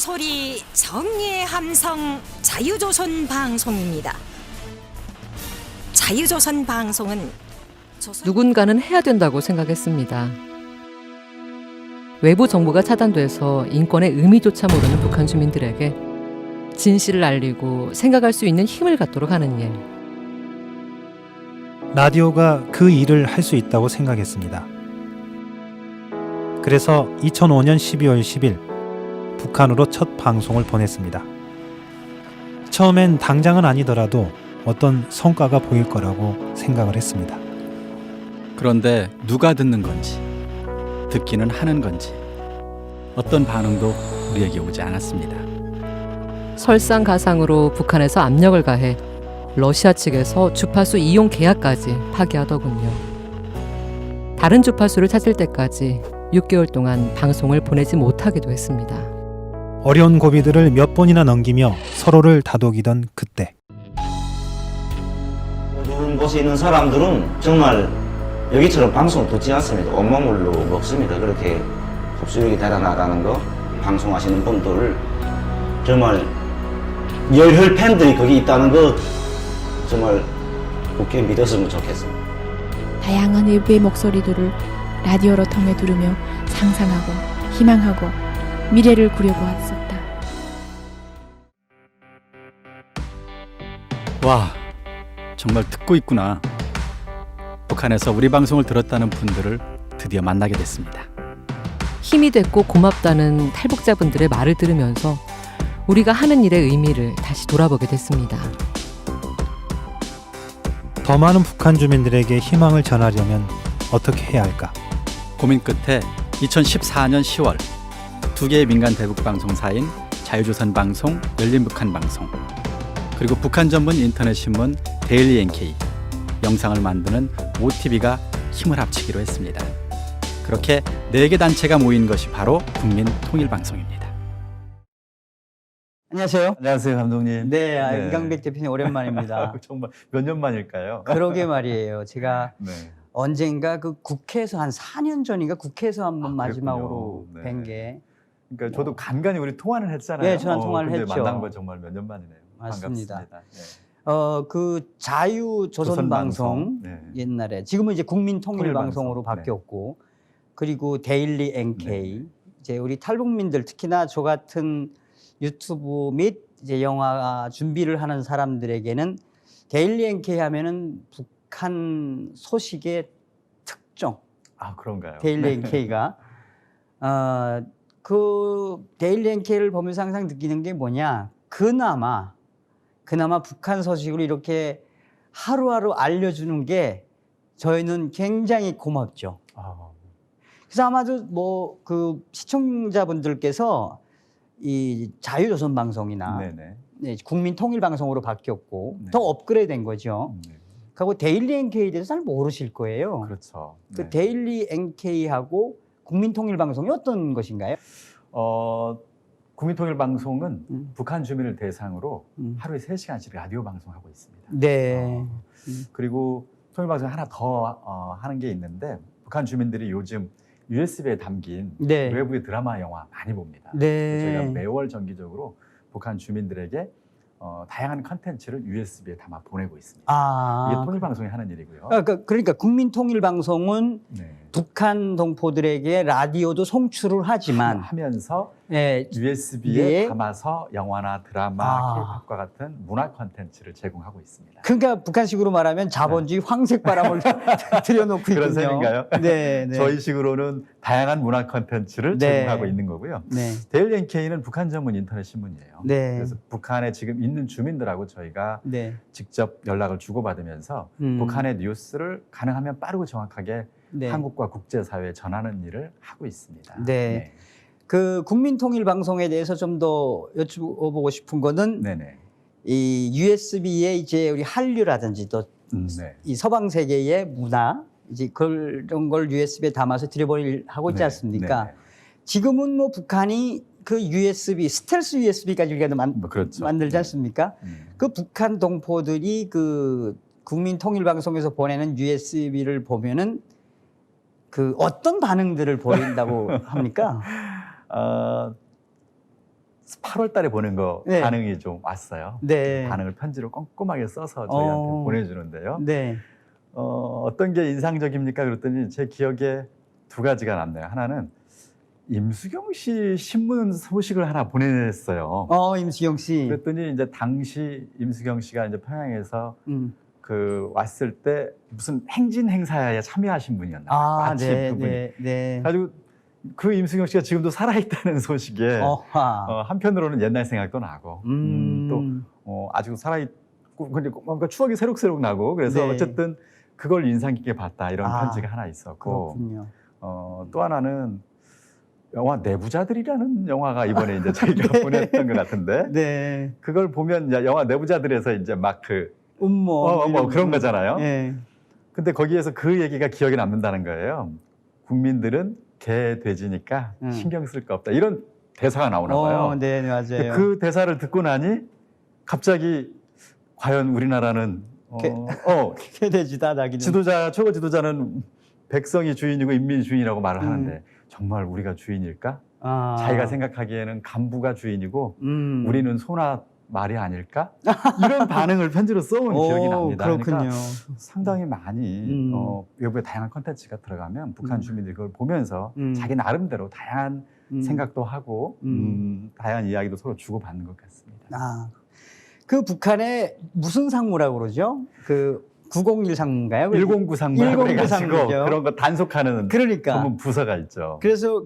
목소리 정의의 함성 자유조선 방송입니다. 자유조선 방송은 누군가는 해야 된다고 생각했습니다. 외부 정보가 차단돼서 인권의 의미조차 모르는 북한 주민들에게 진실을 알리고 생각할 수 있는 힘을 갖도록 하는 일. 라디오가 그 일을 할 수 있다고 생각했습니다. 그래서 2005년 12월 10일 북한으로 첫 방송을 보냈습니다. 처음엔 당장은 아니더라도 어떤 성과가 보일 거라고 생각을 했습니다. 그런데 누가 듣는 건지, 듣기는 하는 건지 어떤 반응도 우리에게 오지 않았습니다. 설상가상으로 북한에서 압력을 가해 러시아 측에서 주파수 이용 계약까지 파기하더군요. 다른 주파수를 찾을 때까지 6개월 동안 방송을 보내지 못하기도 했습니다. 어려운 고비들을 몇 번이나 넘기며 서로를 다독이던 그때 어두운 곳에 있는 사람들은 정말 여기처럼 방송을 듣지 않습니다. 온몸으로 먹습니다. 그렇게 흡수력이 대단하다는 거, 방송하시는 분들 정말 열혈 팬들이 거기 있다는 거 정말 굳게 믿었으면 좋겠습니다. 다양한 일부의 목소리들을 라디오로 통해 들으며 상상하고 희망하고 미래를 그려보았었다. 와, 정말 듣고 있구나. 북한에서 우리 방송을 들었다는 분들을 드디어 만나게 됐습니다. 힘이 됐고 고맙다는 탈북자분들의 말을 들으면서 우리가 하는 일의 의미를 다시 돌아보게 됐습니다. 더 많은 북한 주민들에게 희망을 전하려면 어떻게 해야 할까? 고민 끝에 2014년 10월 두 개의 민간 대북 방송사인 자유조선 방송, 열린북한 방송, 그리고 북한 전문 인터넷 신문 데일리 NK, 영상을 만드는 OTV가 힘을 합치기로 했습니다. 그렇게 4개 단체가 모인 것이 바로 국민통일방송입니다. 안녕하세요. 안녕하세요, 감독님. 네, 이강백 대표님 오랜만입니다. 정말 몇 년 만일까요? 그러게 말이에요. 제가 네. 언젠가 그 국회에서 한 4년 전인가 국회에서 한번 마지막으로 네. 뵌 게. 그러니까 저도 간간히 우리 통화를 했잖아요. 네, 전화 통화를 근데 했죠. 만난 거 정말 몇 년 만이네요. 맞습니다. 반갑습니다. 네. 그 자유조선방송 네. 옛날에 지금은 이제 국민통일방송으로 통일방송. 바뀌었고, 그리고 데일리 NK, 네. 이제 우리 탈북민들 특히나 저 같은 유튜브 및 이제 영화 준비를 하는 사람들에게는 데일리 NK 하면은 북한 소식의 특종. 아, 그런가요? 데일리 NK가 그 데일리 NK를 보면서 항상 느끼는 게 뭐냐? 그나마 북한 소식을 이렇게 하루하루 알려주는 게 저희는 굉장히 고맙죠. 아, 그래서 아마도 뭐 그 시청자분들께서 이 자유조선 방송이나 네네. 네, 국민통일방송으로 바뀌었고 네. 더 업그레이드된 거죠. 네. 그리고 데일리 NK에 대해서 잘 모르실 거예요. 그렇죠. 그 네. 데일리 NK하고 국민통일방송이 어떤 것인가요? 국민통일방송은 북한 주민을 대상으로 음. 하루에 3시간씩 라디오 방송하고 있습니다. 네. 그리고 통일방송 하나 더 하는 게 있는데, 북한 주민들이 요즘 USB에 담긴 네. 외부의 드라마, 영화 많이 봅니다. 네. 저희가 매월 정기적으로 북한 주민들에게 다양한 컨텐츠를 USB에 담아 보내고 있습니다. 이게 통일방송이 하는 일이고요. 그러니까 국민통일방송은 네. 북한 동포들에게 라디오도 송출을 하지만 하면서 예, USB에 네. 담아서 영화나 드라마, K-팝과 같은 문화 컨텐츠를 제공하고 있습니다. 그러니까 북한식으로 말하면 자본주의 황색바람을 들여놓고 그런 있군요. 셈인가요? 네, 네. 저희식으로는 다양한 문화 컨텐츠를 네. 제공하고 있는 거고요. 네. 데일리 NK는 북한 전문 인터넷 신문이에요. 네. 그래서 북한에 지금 있는 주민들하고 저희가 네. 직접 연락을 주고받으면서 북한의 뉴스를 가능하면 빠르고 정확하게 네. 한국과 국제사회에 전하는 일을 하고 있습니다. 네. 그 국민통일방송에 대해서 좀 더 여쭤보고 싶은 거는 네네. 이 USB에 이제 우리 한류라든지 또 이 네. 서방 세계의 문화 이제 그런 걸 USB에 담아서 들여보내고 있지 네. 않습니까? 네. 지금은 뭐 북한이 그 USB 스텔스 USB까지 우리가 그렇죠. 만들지 않습니까? 그 북한 동포들이 그 국민통일방송에서 보내는 USB를 보면은 그 어떤 반응들을 보인다고 합니까? 8월 달에 보낸 거 네. 반응이 좀 왔어요. 네. 반응을 편지로 꼼꼼하게 써서 저희한테 보내주는데요. 네. 어떤 게 인상적입니까? 그랬더니 제 기억에 두 가지가 남네요. 하나는 임수경 씨 신문 소식을 하나 보냈어요. 임수경 씨. 그랬더니 이제 당시 임수경 씨가 이제 평양에서 음. 그 왔을 때 무슨 행진 행사에 참여하신 분이었나 봐요. 아, 마침 네, 그분이. 네, 네. 가지고 그 임수경 씨가 지금도 살아있다는 소식에 어하. 한편으로는 옛날 생각도 나고 또 아직도 살아있고 근데 뭔가 추억이 새록새록 나고 그래서 네. 어쨌든 그걸 인상 깊게 봤다 이런 아, 편지가 하나 있었고 그렇군요. 또 하나는 영화 내부자들이라는 영화가 이번에 이제 저희가 네. 보냈던 것 같은데 네. 그걸 보면 이제 영화 내부자들에서 이제 막 그 음모. 뭐 그런 거잖아요. 네. 근데 거기에서 그 얘기가 기억에 남는다는 거예요. 국민들은 개, 돼지니까 신경 쓸 거 없다. 이런 대사가 나오나 봐요. 네, 맞아요. 그 대사를 듣고 나니 갑자기 과연 우리나라는 개돼지다 나기는. 최고 지도자는 백성이 주인이고 인민이 주인이라고 말을 하는데 정말 우리가 주인일까? 자기가 생각하기에는 간부가 주인이고 우리는 소나 말이 아닐까? 이런 반응을 편지로 써온 기억이 납니다. 그렇군요. 그러니까 상당히 많이 외부에 다양한 콘텐츠가 들어가면 북한 주민들이 그걸 보면서 자기 나름대로 다양한 생각도 하고 다양한 이야기도 서로 주고받는 것 같습니다. 그 북한의 무슨 상무라고 그러죠? 그 901 상무인가요? 109 상무라고 109 해가지고 상무죠. 그런 거 단속하는 그러니까. 전문 부서가 있죠. 그래서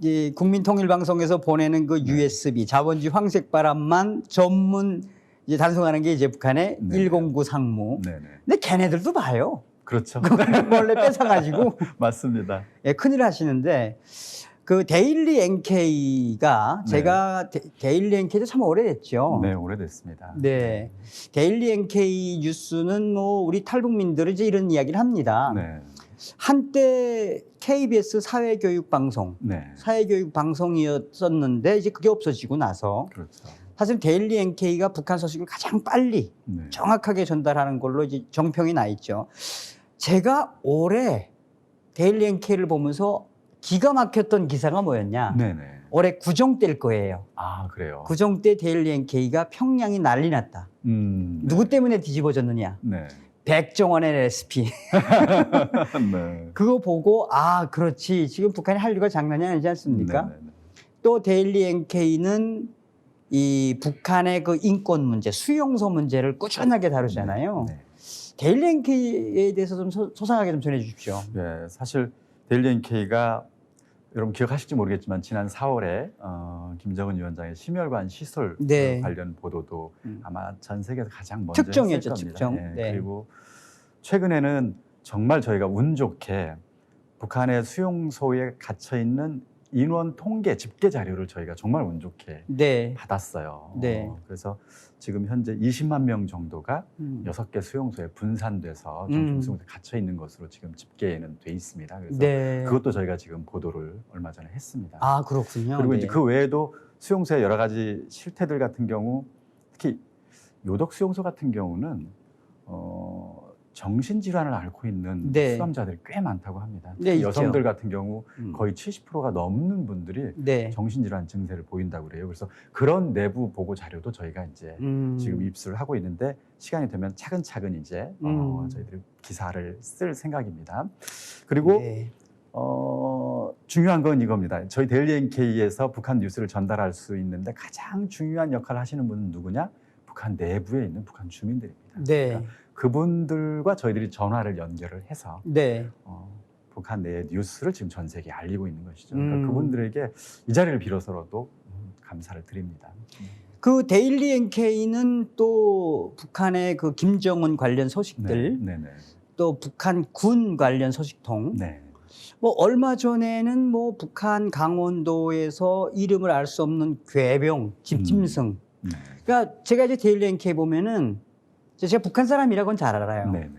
이 국민통일방송에서 보내는 그 USB 자본주의 황색바람만 전문 이제 단속하는 게 이제 북한의 네. 109 상무. 네네. 근데 걔네들도 봐요. 그렇죠. 그걸 몰래 뺏어가지고 맞습니다. 큰일 하시는데 그 데일리 NK가 네. 제가 데일리 NK도 참 오래됐죠. 네, 오래됐습니다. 네. 데일리 NK 뉴스는 뭐 우리 탈북민들은 이제 이런 이야기를 합니다. 네. 한때 KBS 사회교육방송, 네. 사회교육방송이었었는데 이제 그게 없어지고 나서 그렇죠. 사실 데일리 NK가 북한 소식을 가장 빨리 네. 정확하게 전달하는 걸로 이제 정평이 나 있죠. 제가 올해 데일리 NK를 보면서 기가 막혔던 기사가 뭐였냐? 네네. 올해 구정때일 거예요. 아, 그래요. 구정때 데일리 NK가 평양이 난리 났다. 누구 때문에 뒤집어졌느냐? 네. 백종원의 레시피. 네. 그거 보고 그렇지. 지금 북한이 할 일과 장난이 아니지 않습니까? 네네네. 또 데일리 NK는 이 북한의 그 인권 문제, 수용소 문제를 꾸준하게 다루잖아요. 네. 데일리 NK에 대해서 좀 소상하게 좀 전해 주십시오. 네, 사실 데일리 NK가 여러분 기억하실지 모르겠지만 지난 4월에 김정은 위원장의 심혈관 시설 네. 관련 보도도 아마 전 세계에서 가장 먼저 특종이었죠, 했을 겁니다. 특종. 네, 네. 그리고 최근에는 정말 저희가 운 좋게 북한의 수용소에 gat혀 있는 인원 통계 집계 자료를 저희가 정말 운 좋게 네. 받았어요. 네. 그래서 지금 현재 20만 명 정도가 6개 수용소에 분산돼서 점점 수용소에 갇혀 있는 것으로 지금 집계는 돼 있습니다. 그래서 네. 그것도 저희가 지금 보도를 얼마 전에 했습니다. 그렇군요. 그리고 네. 이제 그 외에도 수용소의 여러 가지 실태들 같은 경우 특히 요덕 수용소 같은 경우는 정신질환을 앓고 있는 네. 수감자들이 꽤 많다고 합니다. 네, 특히 있죠. 여성들 같은 경우 거의 70%가 넘는 분들이 네. 정신질환 증세를 보인다고 그래요. 그래서 그런 내부 보고 자료도 저희가 이제 지금 입수를 하고 있는데 시간이 되면 차근차근 이제 저희들이 기사를 쓸 생각입니다. 그리고 네. 중요한 건 이겁니다. 저희 데일리 NK에서 북한 뉴스를 전달할 수 있는데 가장 중요한 역할을 하시는 분은 누구냐? 북한 내부에 있는 북한 주민들입니다. 네. 그러니까 그분들과 저희들이 전화를 연결을 해서 네. 북한 내의 뉴스를 지금 전 세계에 알리고 있는 것이죠. 그러니까 그분들에게 이 자리를 빌어서라도 감사를 드립니다. 그 데일리 NK는 또 북한의 그 김정은 관련 소식들, 네. 또 북한 군 관련 소식통, 네. 뭐 얼마 전에는 뭐 북한 강원도에서 이름을 알 수 없는 괴병, 집짐승. 네. 그러니까 제가 이제 데일리 NK 보면은 제가 북한 사람이라고는 잘 알아요. 네.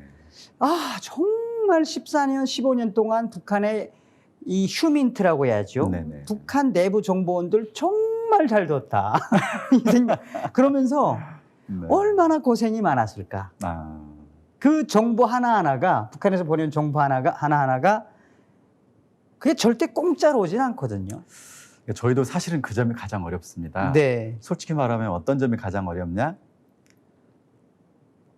정말 14년, 15년 동안 북한의 이 휴민트라고 해야죠. 네네. 북한 내부 정보원들 정말 잘 뒀다. 그러면서 네. 얼마나 고생이 많았을까. 그 정보 하나하나가, 북한에서 보내는 정보 하나하나가 그게 절대 공짜로 오진 않거든요. 저희도 사실은 그 점이 가장 어렵습니다. 네. 솔직히 말하면 어떤 점이 가장 어렵냐?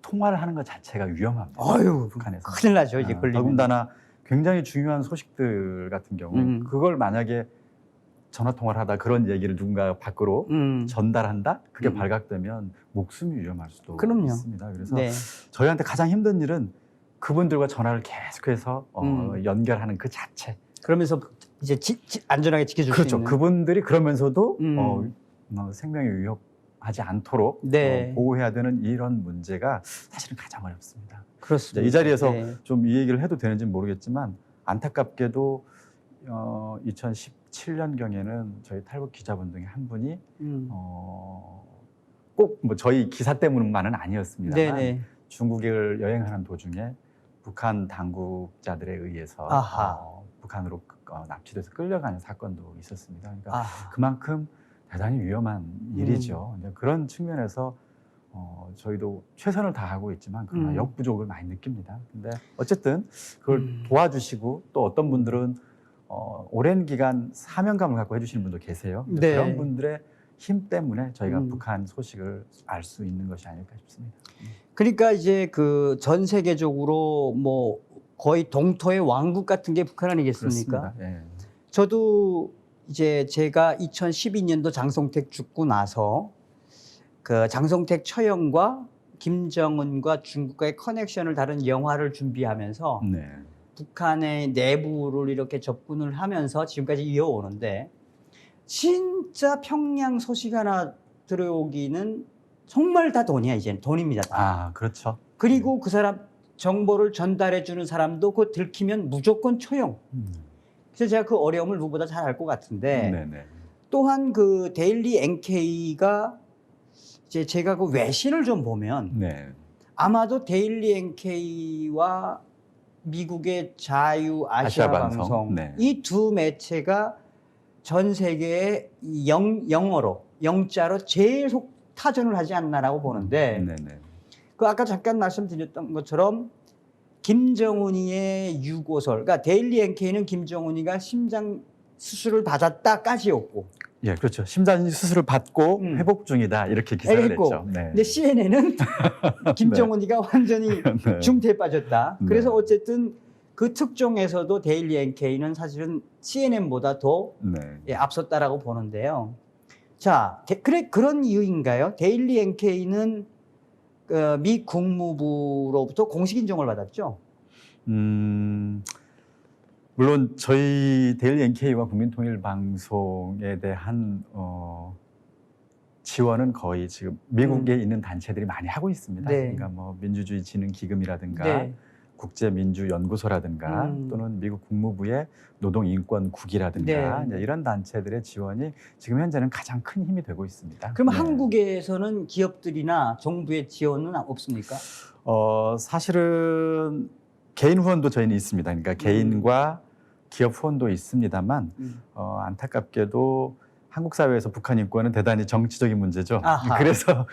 통화를 하는 것 자체가 위험합니다. 아유, 북한에서. 큰일 나죠, 이제 걸리면. 더군다나 굉장히 중요한 소식들 같은 경우는 그걸 만약에 전화 통화를 하다 그런 얘기를 누군가 밖으로 전달한다? 그게 발각되면 목숨이 위험할 수도 그럼요. 있습니다. 그래서 네. 저희한테 가장 힘든 일은 그분들과 전화를 계속해서 연결하는 그 자체. 그러면서 이제 안전하게 지켜줄 수 그렇죠. 있는. 그분들이 그러면서도 생명이 위협하지 않도록 네. 보호해야 되는 이런 문제가 사실은 가장 어렵습니다. 그렇습니다. 이 자리에서 네. 좀 이 얘기를 해도 되는지 모르겠지만 안타깝게도 2017년경에는 저희 탈북 기자분 중에 한 분이 꼭 뭐 저희 기사 때문만은 아니었습니다만 네네. 중국을 여행하는 도중에 북한 당국자들에 의해서 북한으로 납치돼서 끌려가는 사건도 있었습니다. 그러니까 그만큼 대단히 위험한 일이죠. 이제 그런 측면에서 저희도 최선을 다하고 있지만 그러나 역부족을 많이 느낍니다. 근데 어쨌든 그걸 도와주시고 또 어떤 분들은 오랜 기간 사명감을 갖고 해주시는 분도 계세요. 네. 그런 분들의 힘 때문에 저희가 북한 소식을 알 수 있는 것이 아닐까 싶습니다. 그러니까 이제 그 전 세계적으로 뭐 거의 동토의 왕국 같은 게 북한 아니겠습니까? 그렇습니다. 예. 저도 이제 제가 2012년도 장성택 죽고 나서 그 장성택 처형과 김정은과 중국과의 커넥션을 다룬 영화를 준비하면서 네. 북한의 내부를 이렇게 접근을 하면서 지금까지 이어오는데 진짜 평양 소식 하나 들어오기는 정말 다 돈이야. 이제는 돈입니다. 다. 그렇죠. 그리고 그 사람 정보를 전달해 주는 사람도 그거 들키면 무조건 처형. 그래서 제가 그 어려움을 누구보다 잘 알 것 같은데 네네. 또한 그 데일리 NK가 이제 제가 그 외신을 좀 보면 네. 아마도 데일리 NK와 미국의 자유 아시아 방송 네. 이 두 매체가 전 세계에 영어로 영자로 제일 타전을 하지 않나라고 보는데 네네. 그 아까 잠깐 말씀드렸던 것처럼 김정은이의 유고설, 그러니까 데일리 NK는 김정은이가 심장 수술을 받았다까지였고, 예, 그렇죠. 심장 수술을 받고 회복 중이다 이렇게 기사를 했고, 냈죠. 네. 근데 CNN은 김정은이가 완전히 네. 중태에 빠졌다. 네. 그래서 어쨌든 그 특종에서도 데일리 NK는 사실은 CNN보다 더 네. 앞섰다라고 보는데요. 자, 그런 이유인가요? 데일리 NK는 미 국무부로부터 공식 인정을 받았죠. 물론 저희 데일리 NK와 국민통일방송에 대한 지원은 거의 지금 미국에 있는 단체들이 많이 하고 있습니다. 네. 그러니까 뭐 민주주의 진흥 기금이라든가 네. 국제민주연구소라든가 또는 미국 국무부의 노동인권국이라든가 네. 이제 이런 단체들의 지원이 지금 현재는 가장 큰 힘이 되고 있습니다. 그럼 네. 한국에서는 기업들이나 정부의 지원은 없습니까? 사실은 개인 후원도 저희는 있습니다. 그러니까 개인과 기업 후원도 있습니다만 안타깝게도 한국 사회에서 북한 인권은 대단히 정치적인 문제죠. 아하. 그래서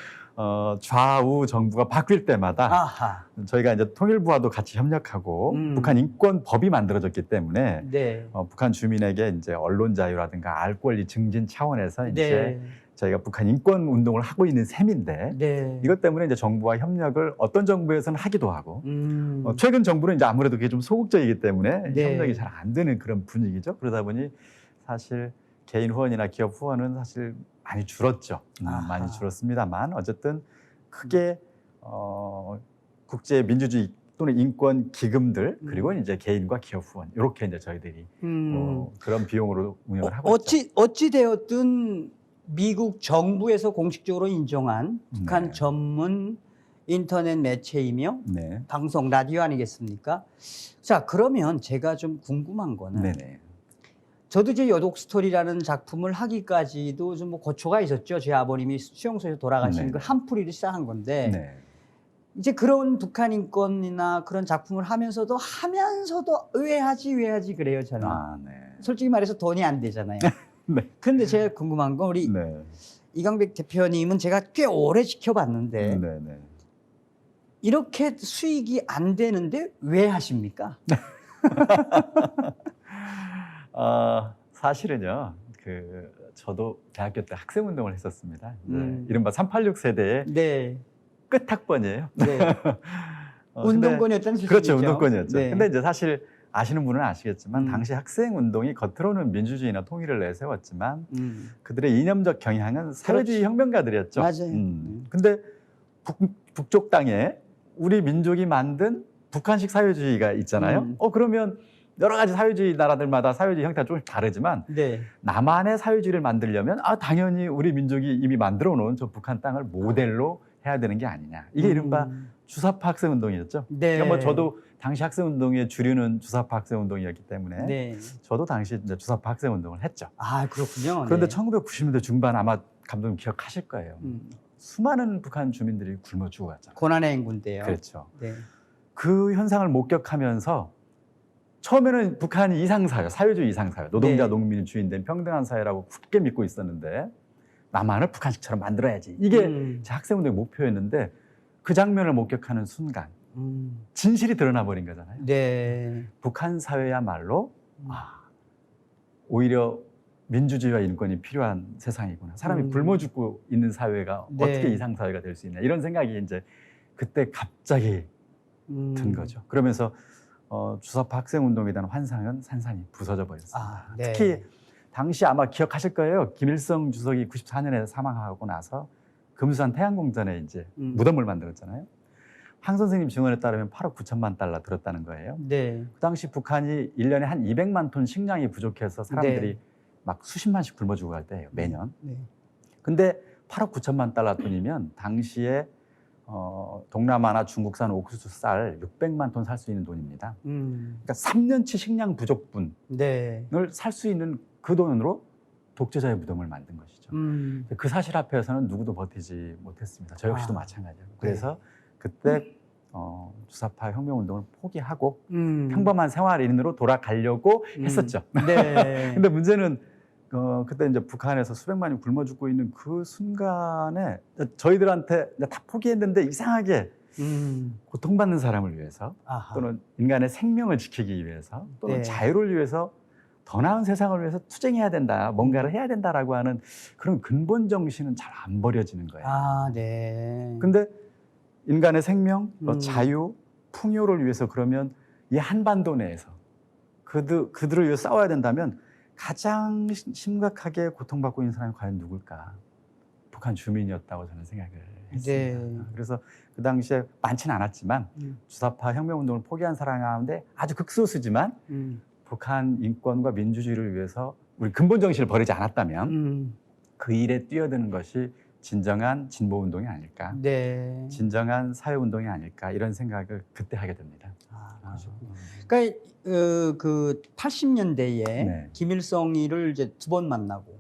좌우 정부가 바뀔 때마다 아하. 저희가 이제 통일부와도 같이 협력하고 북한 인권법이 만들어졌기 때문에 네. 북한 주민에게 이제 언론 자유라든가 알 권리 증진 차원에서 이제 네. 저희가 북한 인권 운동을 하고 있는 셈인데 네. 이것 때문에 이제 정부와 협력을 어떤 정부에서는 하기도 하고 최근 정부는 이제 아무래도 그게 좀 소극적이기 때문에 네. 협력이 잘 안 되는 그런 분위기죠. 그러다 보니 사실 개인 후원이나 기업 후원은 사실 많이 줄었죠. 많이 줄었습니다만 어쨌든 크게 국제 민주주의 또는 인권 기금들 그리고 이제 개인과 기업 후원 이렇게 이제 저희들이 그런 비용으로 운영을 하고 있죠. 어찌 되었든 미국 정부에서 공식적으로 인정한 북한 네. 전문 인터넷 매체이며 네. 방송 라디오 아니겠습니까? 자, 그러면 제가 좀 궁금한 거는 네네. 저도 이제 여독 스토리라는 작품을 하기까지도 좀 뭐 고초가 있었죠. 제 아버님이 수용소에서 돌아가신 네. 그 한풀이를 시작한 건데 네. 이제 그런 북한 인권이나 그런 작품을 하면서도 의외하지 그래요, 저는. 네. 솔직히 말해서 돈이 안 되잖아요. 네. 근데 제가 궁금한 건 우리 네. 이강백 대표님은 제가 꽤 오래 지켜봤는데 네네. 이렇게 수익이 안 되는데 왜 하십니까? 사실은요. 저도 대학교 때 학생 운동을 했었습니다. 이른바 386 세대의 네. 끝 학번이에요. 네. 근데 운동권이었다는 소식이죠. 그렇죠, 운동권이었죠. 네. 근데 이제 사실 아시는 분은 아시겠지만 음. 당시 학생 운동이 겉으로는 민주주의나 통일을 내세웠지만 그들의 이념적 경향은 사회주의 혁명가들이었죠. 맞아요. 근데 북쪽 땅에 우리 민족이 만든 북한식 사회주의가 있잖아요. 그러면 여러 가지 사회주의 나라들마다 사회주의 형태가 조금씩 다르지만 네. 남한의 사회주의를 만들려면 당연히 우리 민족이 이미 만들어 놓은 저 북한 땅을 모델로 해야 되는 게 아니냐. 이게 이른바 주사파 학생 운동이었죠. 네. 그러니까 뭐 저도 당시 학생 운동의 주류는 주사파 학생 운동이었기 때문에 네. 저도 당시 이제 주사파 학생 운동을 했죠. 아, 그렇군요. 그런데 네. 1990년대 중반 아마 감독님 기억하실 거예요. 수많은 북한 주민들이 굶어 죽어갔잖아요. 고난의 행군데요. 그렇죠. 네. 그 현상을 목격하면서 처음에는 북한이 이상사회, 사회주의 이상사회, 노동자, 네. 농민이 주인된 평등한 사회라고 굳게 믿고 있었는데 남한을 북한식처럼 만들어야지. 이게 제 학생운동의 목표였는데 그 장면을 목격하는 순간 진실이 드러나 버린 거잖아요. 네. 북한 사회야말로 오히려 민주주의와 인권이 필요한 세상이구나. 사람이 굶어 죽고 있는 사회가 네. 어떻게 이상사회가 될 수 있냐. 이런 생각이 이제 그때 갑자기 든 거죠. 그러면서 주사파 학생운동에 대한 환상은 산산이 부서져 버렸습니다. 네. 특히 당시 아마 기억하실 거예요. 김일성 주석이 94년에 사망하고 나서 금수산 태양궁전에 이제 무덤을 만들었잖아요. 황 선생님 증언에 따르면 8억 9천만 달러 들었다는 거예요. 네. 그 당시 북한이 1년에 한 200만 톤 식량이 부족해서 사람들이 네. 막 수십만씩 굶어 죽어갈 때예요, 매년. 네. 근데 8억 9천만 달러 돈이면 당시에 동남아나 중국산 옥수수 쌀 600만 톤 살 수 있는 돈입니다. 그러니까 3년치 식량 부족분을 네. 살 수 있는 그 돈으로 독재자의 무덤을 만든 것이죠. 그 사실 앞에서는 누구도 버티지 못했습니다. 저 역시도 마찬가지예요. 그래서 그때 주사파 혁명운동을 포기하고 평범한 생활인으로 돌아가려고 했었죠. 네. 근데 문제는 그때 이제 북한에서 수백만이 굶어 죽고 있는 그 순간에 저희들한테 이제 다 포기했는데 이상하게 고통받는 사람을 위해서 또는 인간의 생명을 지키기 위해서 또는 네. 자유를 위해서 더 나은 세상을 위해서 투쟁해야 된다, 뭔가를 해야 된다라고 하는 그런 근본 정신은 잘 안 버려지는 거예요. 네. 근데 인간의 생명, 자유, 풍요를 위해서 그러면 이 한반도 내에서 그들을 위해 싸워야 된다면 가장 심각하게 고통받고 있는 사람이 과연 누굴까? 북한 주민이었다고 저는 생각을 했습니다. 네. 그래서 그 당시에 많지는 않았지만 주사파 혁명운동을 포기한 사람 가운데 아주 극소수지만 북한 인권과 민주주의를 위해서 우리 근본 정신을 버리지 않았다면 그 일에 뛰어드는 것이 진정한 진보운동이 아닐까, 네. 진정한 사회운동이 아닐까 이런 생각을 그때 하게 됩니다. 그러니까 그 80년대에 네. 김일성이를 이제 두 번 만나고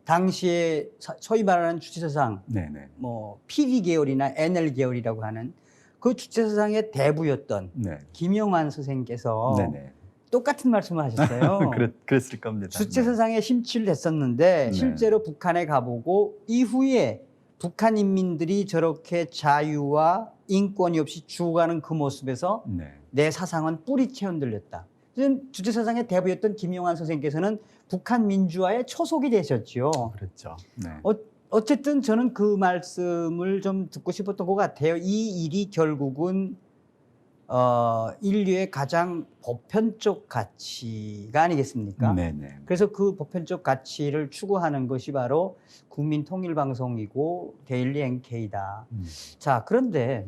당시에 소위 말하는 주체사상, 네네. 뭐 PD 계열이나 NL 계열이라고 하는 그 주체사상의 대부였던 네. 김영환 선생께서 네네. 똑같은 말씀을 하셨어요. 그랬을 겁니다. 주체사상에 심취를 했었는데 네. 실제로 북한에 가보고 이후에 북한 인민들이 저렇게 자유와 인권이 없이 죽어가는 그 모습에서 네. 내 사상은 뿌리채 흔들렸다. 주체사상의 대부였던 김영환 선생께서는 북한 민주화의 초석이 되셨죠. 그렇죠. 네. 어쨌든 저는 그 말씀을 좀 듣고 싶었던 것 같아요. 이 일이 결국은 인류의 가장 보편적 가치가 아니겠습니까? 네네. 그래서 그 보편적 가치를 추구하는 것이 바로 국민통일방송이고 데일리 NK다. 자, 그런데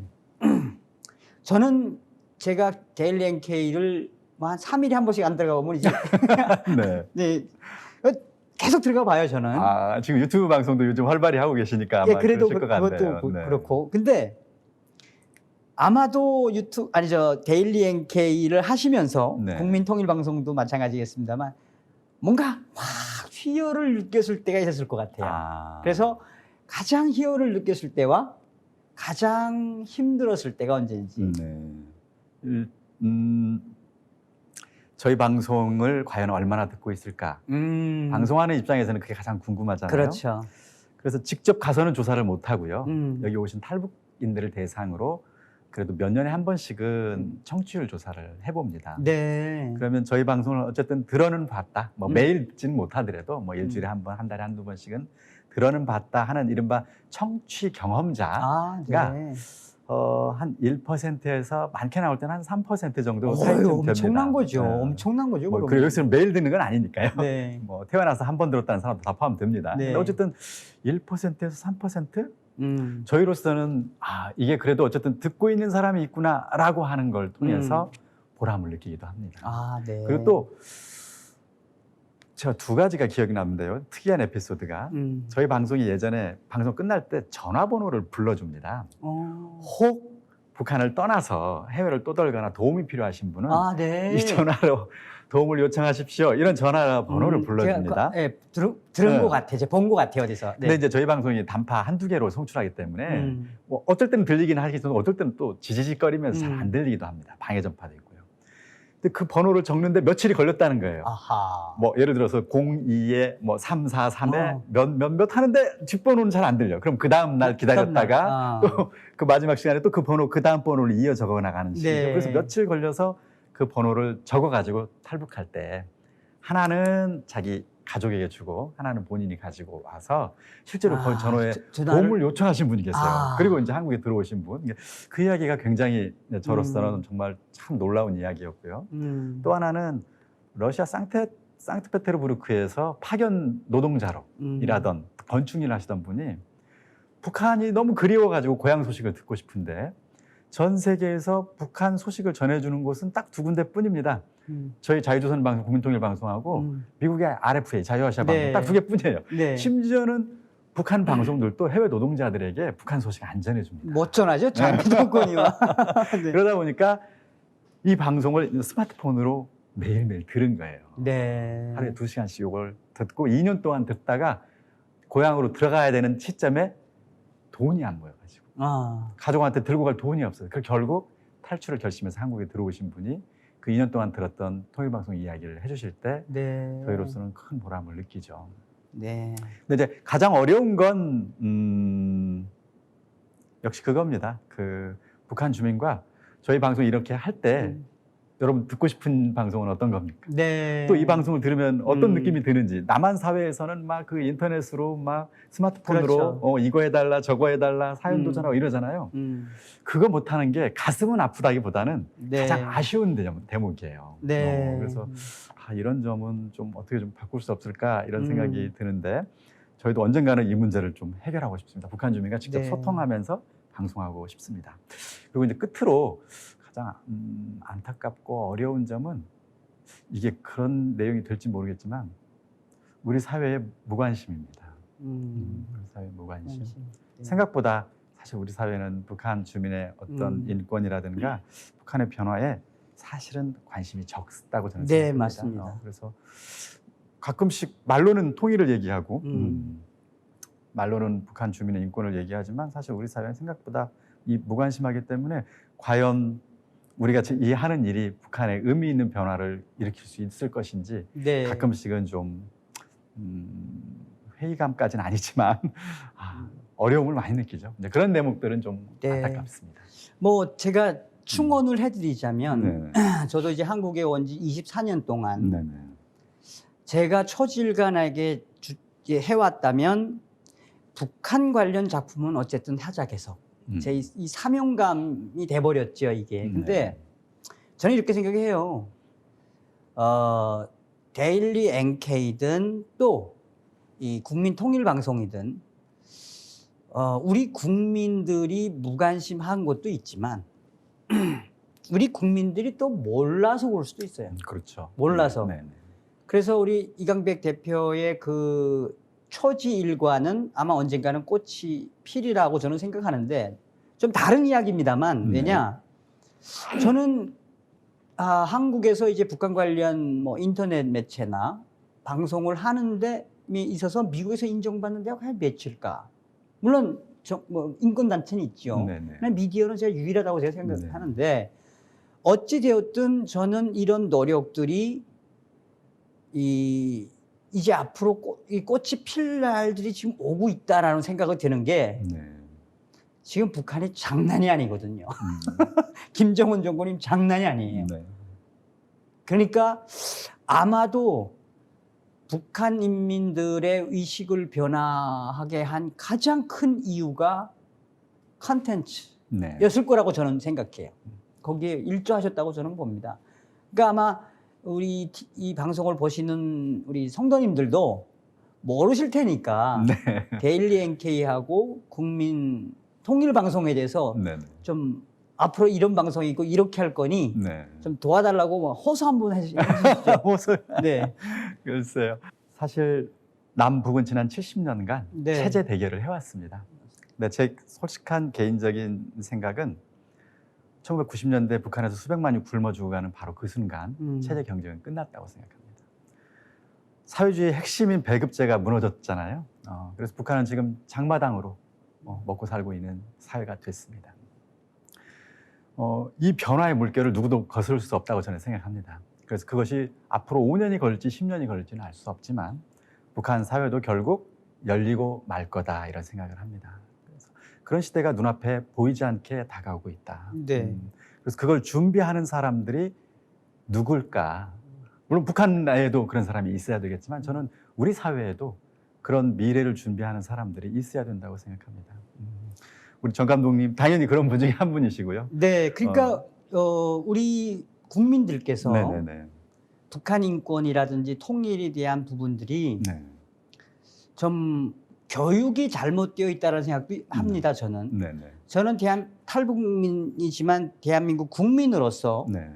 저는 제가 데일리 NK를 한 3일에 한 번씩 안 들어가 보면 이제 네. 네, 계속 들어가 봐요, 저는. 지금 유튜브 방송도 요즘 활발히 하고 계시니까 아마 그래도 그러실 것 같네요. 그것도 네. 그렇고. 근데 아마도 데일리 NK를 하시면서 네. 국민통일방송도 마찬가지겠습니다만 뭔가 확 희열을 느꼈을 때가 있었을 것 같아요. 그래서 가장 희열을 느꼈을 때와 가장 힘들었을 때가 언제인지. 네. 저희 방송을 과연 얼마나 듣고 있을까? 방송하는 입장에서는 그게 가장 궁금하잖아요. 그렇죠. 그래서 직접 가서는 조사를 못 하고요. 여기 오신 탈북인들을 대상으로 그래도 몇 년에 한 번씩은 청취율 조사를 해봅니다. 네. 그러면 저희 방송을 어쨌든 들어는 봤다. 뭐 매일 듣지는 못하더라도 뭐 일주일에 한 번, 한 달에 한두 번씩은 들어는 봤다 하는 이른바 청취 경험자가 아, 네. 한 1%에서 많게 나올 때는 한 3% 정도 어이, 차이쯤 됩니다. 엄청난 거죠. 네. 엄청난 거죠. 뭐 그러면. 그리고 여기서는 매일 듣는 건 아니니까요. 네. 뭐 태어나서 한 번 들었다는 사람도 다 포함됩니다. 네. 근데 어쨌든 1%에서 3%? 음. 저희로서는 이게 그래도 어쨌든 듣고 있는 사람이 있구나라고 하는 걸 통해서 보람을 느끼기도 합니다. 아, 네. 그리고 또 제가 두 가지가 기억이 나는데요. 특이한 에피소드가 저희 방송이 예전에 방송 끝날 때 전화번호를 불러줍니다. 혹 북한을 떠나서 해외를 떠돌거나 도움이 필요하신 분은 아, 네. 이 전화로 도움을 요청하십시오. 이런 전화번호를 불러줍니다. 제가 들은 것 같아요. 제가 본 것 같아요, 어디서. 네. 근데 이제 저희 방송이 단파 한두 개로 송출하기 때문에 뭐 어떨 때는 들리긴 하겠지만 어떨 때는 또 지지직거리면서 잘 안 들리기도 합니다. 방해 전파도 있고요. 근데 그 번호를 적는데 며칠이 걸렸다는 거예요. 아하. 뭐 예를 들어서 02에 뭐 343에 몇몇 하는데 뒷번호는 잘 안 들려. 그럼 그 다음 날 기다렸다가 또 그 마지막 시간에 또 그 번호 그 다음 번호를 이어 적어 나가는 식이죠. 네. 그래서 며칠 걸려서 그 번호를 적어 가지고 탈북할 때 하나는 자기 가족에게 주고 하나는 본인이 가지고 와서 실제로 그 전화에 도움을 요청하신 분이 계세요. 그리고 이제 한국에 들어오신 분. 그 이야기가 굉장히 저로서는 정말 참 놀라운 이야기였고요. 또 하나는 러시아 상트페테르부르크에서 파견 노동자로 일하던 건축일을 하시던 분이 북한이 너무 그리워가지고 고향 소식을 듣고 싶은데 전 세계에서 북한 소식을 전해주는 곳은 딱 두 군데뿐입니다. 저희 자유조선 방송, 국민통일방송하고 미국의 RFA, 자유아시아 방송 딱 두 개뿐이에요. 네. 심지어는 북한 방송들도 해외 노동자들에게 북한 소식 안 전해줍니다. 못 전하죠? 장기동권이와. 네. 그러다 보니까 이 방송을 스마트폰으로 매일매일 들은 거예요. 네. 하루에 2시간씩 이걸 듣고 2년 동안 듣다가 고향으로 들어가야 되는 시점에 돈이 안 모여가지고 가족한테 들고 갈 돈이 없어요. 그래서 결국 탈출을 결심해서 한국에 들어오신 분이 그 2년 동안 들었던 통일방송 이야기를 해주실 때 저희로서는 큰 보람을 느끼죠. 네. 근데 이제 가장 어려운 건 역시 그겁니다. 그 북한 주민과 저희 방송 이렇게 할 때 여러분 듣고 싶은 방송은 어떤 겁니까? 네. 또 이 방송을 들으면 어떤 느낌이 드는지. 남한 사회에서는 막 그 인터넷으로 막 스마트폰으로 그렇죠. 이거 해달라 저거 해달라 사연도 전하고 이러잖아요. 그거 못하는 게 가슴은 아프다기보다는 가장 아쉬운 대목이에요. 네. 그래서 이런 점은 좀 어떻게 좀 바꿀 수 없을까 이런 생각이 드는데 저희도 언젠가는 이 문제를 좀 해결하고 싶습니다. 북한 주민과 직접 소통하면서 방송하고 싶습니다. 그리고 이제 끝으로 가장 안타깝고 어려운 점은 이게 그런 내용이 될지 모르겠지만 우리 사회의 무관심입니다. 우리 사회의 무관심. 생각보다 사실 우리 사회는 북한 주민의 어떤 인권이라든가 북한의 변화에 사실은 관심이 적다고 저는 생각합니다. 네, 맞습니다. 그래서 가끔씩 말로는 통일을 얘기하고 말로는 북한 주민의 인권을 얘기하지만 사실 우리 사회는 생각보다 이 무관심하기 때문에 과연 우리가 이 하는 일이 북한에 의미 있는 변화를 일으킬 수 있을 것인지 가끔씩은 좀 회의감까지는 아니지만 어려움을 많이 느끼죠. 이제 그런 대목들은 좀 안타깝습니다. 뭐 제가 충원을 해드리자면 저도 이제 한국에 온 지 24년 동안 제가 초질간하게 해왔다면 북한 관련 작품은 어쨌든 하자 계속. 제 이 사명감이 돼버렸죠, 이게. 근데 저는 이렇게 생각해요. 데일리 NK든 또 이 국민통일방송이든 우리 국민들이 무관심한 것도 있지만 우리 국민들이 또 몰라서 그럴 수도 있어요. 그렇죠. 몰라서. 그래서 우리 이강백 대표의 그 초지 일과는 아마 언젠가는 꽃이 피리라고 저는 생각하는데 좀 다른 이야기입니다만 왜냐 저는 한국에서 이제 북한 관련 뭐 인터넷 매체나 방송을 하는 데 있어서 미국에서 인정받는 데가 과연 몇일까? 물론 뭐 인권단체는 있죠. 미디어는 제가 유일하다고 제가 생각하는데 어찌 되었든 저는 이런 노력들이 이제 앞으로 이 꽃이 필 날들이 지금 오고 있다라는 생각이 드는 게 지금 북한이 장난이 아니거든요. 김정은 정권이 장난이 아니에요. 네. 그러니까 아마도 북한 인민들의 의식을 변화하게 한 가장 큰 이유가 컨텐츠였을 네. 거라고 저는 생각해요. 거기에 일조하셨다고 저는 봅니다. 그러니까 아마 우리 이 방송을 보시는 우리 성도님들도 모르실 테니까 네. 데일리 NK하고 국민 통일 방송에 대해서 네. 좀 앞으로 이런 방송이 있고 이렇게 할 거니 네. 좀 도와달라고 뭐 호소 한번 해주시죠. 호소. 네. 글쎄요. 사실 남북은 지난 70년간 네. 체제 대결을 해왔습니다. 근데 제 솔직한 개인적인 생각은 1990년대 북한에서 수백만이 굶어 죽어가는 바로 그 순간 체제 경쟁은 끝났다고 생각합니다. 사회주의의 핵심인 배급제가 무너졌잖아요. 그래서 북한은 지금 장마당으로 먹고 살고 있는 사회가 됐습니다. 이 변화의 물결을 누구도 거스를 수 없다고 저는 생각합니다. 그래서 그것이 앞으로 5년이 걸릴지 10년이 걸릴지는 알 수 없지만 북한 사회도 결국 열리고 말 거다 이런 생각을 합니다. 그래서 그런 시대가 눈앞에 보이지 않게 다가오고 있다. 네. 그래서 그걸 준비하는 사람들이 누굴까? 물론 북한 내에도 그런 사람이 있어야 되겠지만 저는 우리 사회에도 그런 미래를 준비하는 사람들이 있어야 된다고 생각합니다. 우리 정 감독님 당연히 그런 분 중에 한 분이시고요. 네, 그러니까 우리 국민들께서 네네네. 북한 인권이라든지 통일에 대한 부분들이 네. 좀 교육이 잘못되어 있다는 생각도 합니다. 저는. 네네. 저는 탈북민이지만 대한민국 국민으로서 네.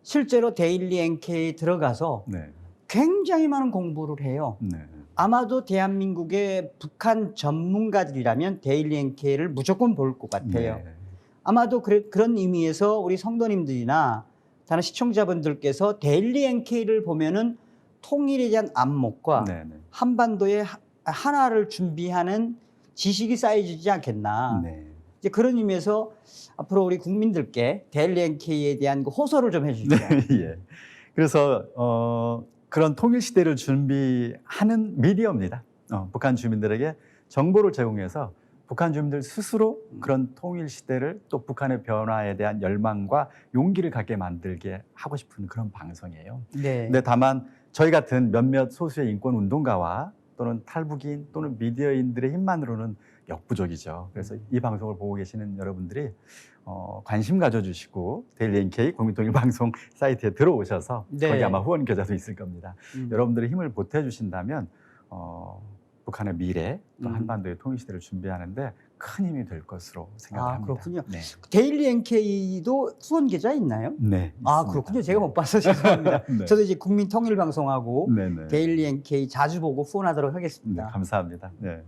실제로 데일리 NK에 들어가서 네. 굉장히 많은 공부를 해요. 네. 아마도 대한민국의 북한 전문가들이라면 데일리 NK를 무조건 볼 것 같아요. 네. 아마도 그런 의미에서 우리 성도님들이나 다른 시청자분들께서 데일리 NK를 보면은 통일에 대한 안목과 네네. 한반도의 하나를 준비하는 지식이 쌓여지지 않겠나. 네. 이제 그런 의미에서 앞으로 우리 국민들께 데일리 NK에 대한 그 호소를 좀 해주시죠. 예. 그래서 그런 통일 시대를 준비하는 미디어입니다. 북한 주민들에게 정보를 제공해서 북한 주민들 스스로 그런 통일 시대를 또 북한의 변화에 대한 열망과 용기를 갖게 만들게 하고 싶은 그런 방송이에요. 네. 근데 다만 저희 같은 몇몇 소수의 인권 운동가와 또는 탈북인 또는 미디어인들의 힘만으로는 역부족이죠. 그래서 이 방송을 보고 계시는 여러분들이 관심 가져주시고 데일리 NK 국민통일방송 사이트에 들어오셔서 네. 거기 아마 후원 계좌도 있을 겁니다. 여러분들의 힘을 보태주신다면 북한의 미래 또 한반도의 통일 시대를 준비하는데 큰 힘이 될 것으로 생각합니다. 그렇군요. 네. 데일리 NK도 후원 계좌 있나요? 네. 아, 있습니다. 그렇군요. 제가 못 봐서 죄송합니다. 네. 저도 이제 국민통일방송하고 네네. 데일리 NK 자주 보고 후원하도록 네, 하겠습니다. 감사합니다. 네.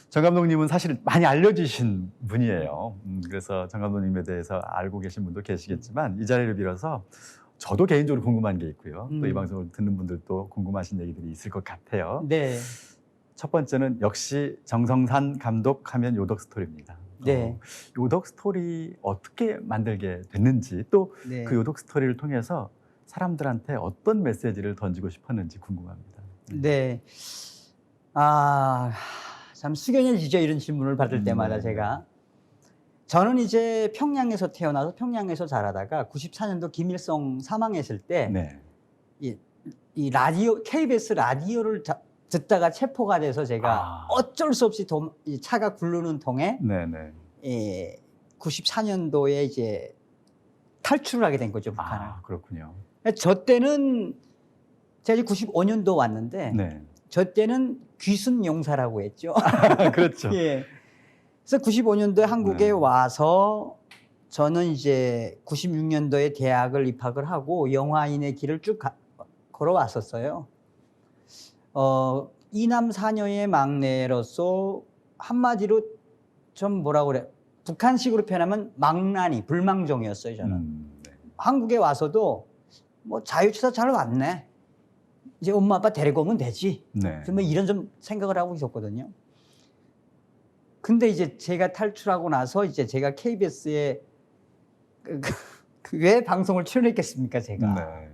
정 감독님은 사실 많이 알려주신 분이에요. 그래서 정 감독님에 대해서 알고 계신 분도 계시겠지만 이 자리를 빌어서 저도 개인적으로 궁금한 게 있고요. 또 이 방송을 듣는 분들도 궁금하신 얘기들이 있을 것 같아요. 네. 첫 번째는 역시 정성산 감독 하면 요덕 스토리입니다. 네. 요덕 스토리 어떻게 만들게 됐는지 또 그 네. 요덕 스토리를 통해서 사람들한테 어떤 메시지를 던지고 싶었는지 궁금합니다. 네. 아, 참 숙연해지죠. 이런 질문을 받을 때마다 네. 제가. 저는 이제 평양에서 태어나서 평양에서 자라다가 94년도 김일성 사망했을 때 네. 이 라디오, KBS 라디오를 듣다가 체포가 돼서 제가 어쩔 수 없이 이 차가 굴르는 통에 네네. 94년도에 이제 탈출을 하게 된 거죠, 북한을. 아, 그렇군요. 저 때는 제가 이제 95년도 왔는데 네. 저 때는 귀순 용사라고 했죠. 그렇죠. 예. 그래서 95년도에 한국에 네. 와서 저는 이제 96년도에 대학을 입학을 하고 영화인의 길을 쭉 걸어왔었어요. 이남 사녀의 막내로서 한마디로 좀 뭐라고 그래, 북한식으로 표현하면 망나니, 불망종이었어요, 저는. 네. 한국에 와서도 뭐 자유치사 잘 왔네. 이제 엄마 아빠 데리고 오면 되지. 네. 뭐 이런 좀 생각을 하고 있었거든요. 근데 이제 제가 탈출하고 나서 이제 제가 KBS에 왜 방송을 출연했겠습니까, 제가. 네.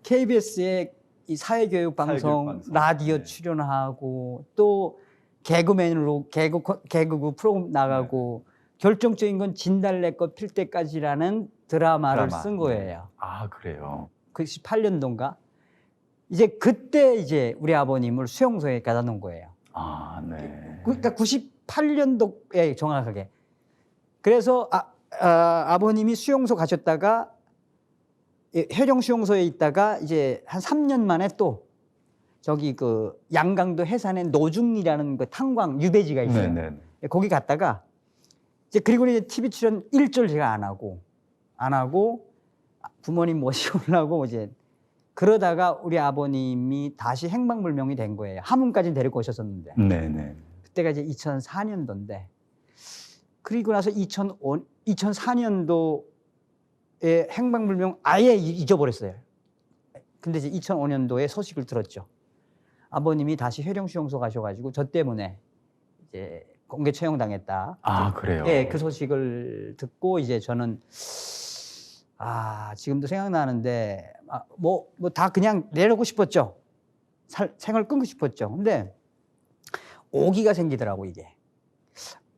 KBS에 이 사회교육 방송, 사회교육 라디오 네. 출연하고 또 개그맨으로 개그구 프로그램 나가고 결정적인 건 진달래꽃 필 때까지라는 드라마를 쓴 거예요. 아, 그래요. 98년도인가? 이제 그때 이제 우리 아버님을 수용소에 가다 놓은 거예요. 아, 네. 그러니까 98년도에 정확하게. 그래서 아버님이 수용소 가셨다가 해령 수용소에 있다가 이제 한 3년 만에 또 저기 그 양강도 해산에 노중리라는 그 탄광 유배지가 있어요. 네네. 거기 갔다가 이제 그리고 이제 TV 출연 일절 제가 안 하고 부모님 모시려고 이제 그러다가 우리 아버님이 다시 행방불명이 된 거예요. 함흥까지 데리고 오셨었는데. 네네. 그때가 이제 2004년도인데 그리고 나서 2004년도에 행방불명 아예 잊어버렸어요. 근데 이제 2005년도에 소식을 들었죠. 아버님이 다시 회령수용소 가셔가지고 저 때문에 이제 공개 처형당했다. 아, 그래요? 네, 그 소식을 듣고 이제 저는 지금도 생각나는데 뭐 다 그냥 내려오고 싶었죠. 생을 끊고 싶었죠. 근데 오기가 생기더라고 이게.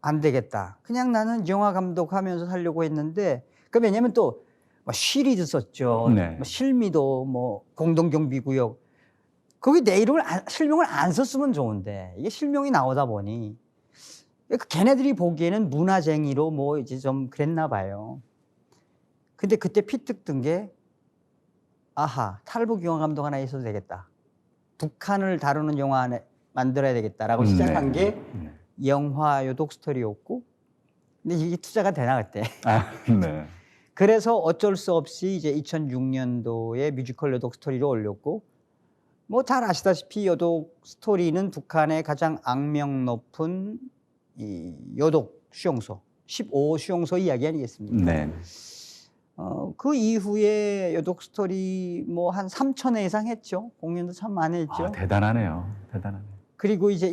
안 되겠다. 그냥 나는 영화 감독하면서 살려고 했는데 왜냐면 또 시리즈 썼죠. 네. 실미도 뭐 공동경비구역 거기 내 이름을 실명을 안 썼으면 좋은데 이게 실명이 나오다 보니 걔네들이 보기에는 문화쟁이로 뭐 이제 좀 그랬나 봐요. 근데 그때 피뜩 든 게 탈북 영화 감독 하나 있어도 되겠다. 북한을 다루는 영화 만들어야 되겠다라고 시작한 게 영화 요독 스토리였고 근데 이게 투자가 되나 그때. 네. 그래서 어쩔 수 없이 이제 2006년도에 뮤지컬 요독 스토리를 올렸고 뭐 잘 아시다시피 요독 스토리는 북한의 가장 악명 높은 이 요독 수용소 15호 수용소 이야기 아니겠습니까? 네. 그 이후에 요독 스토리 뭐 한 3,000회 이상 했죠. 공연도 참 많이 했죠. 대단하네요. 대단하네요. 그리고 이제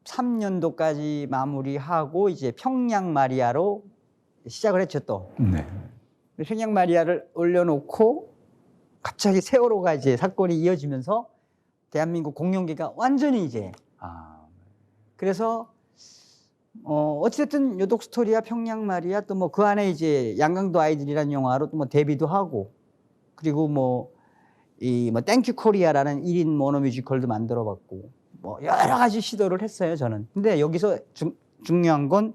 2013년도까지 마무리하고 이제 평양 마리아로 시작을 했죠 또. 네. 평양 마리아를 올려놓고 갑자기 세월호가 이제 사건이 이어지면서 대한민국 공연계가 완전히 이제 그래서 어찌됐든 요독 스토리와 평양 마리아 또 뭐 그 안에 이제 양강도 아이들이라는 영화로 또 뭐 데뷔도 하고 그리고 뭐 땡큐 코리아라는 1인 모노 뮤지컬도 만들어봤고 뭐 여러 가지 시도를 했어요 저는. 근데 여기서 중요한 건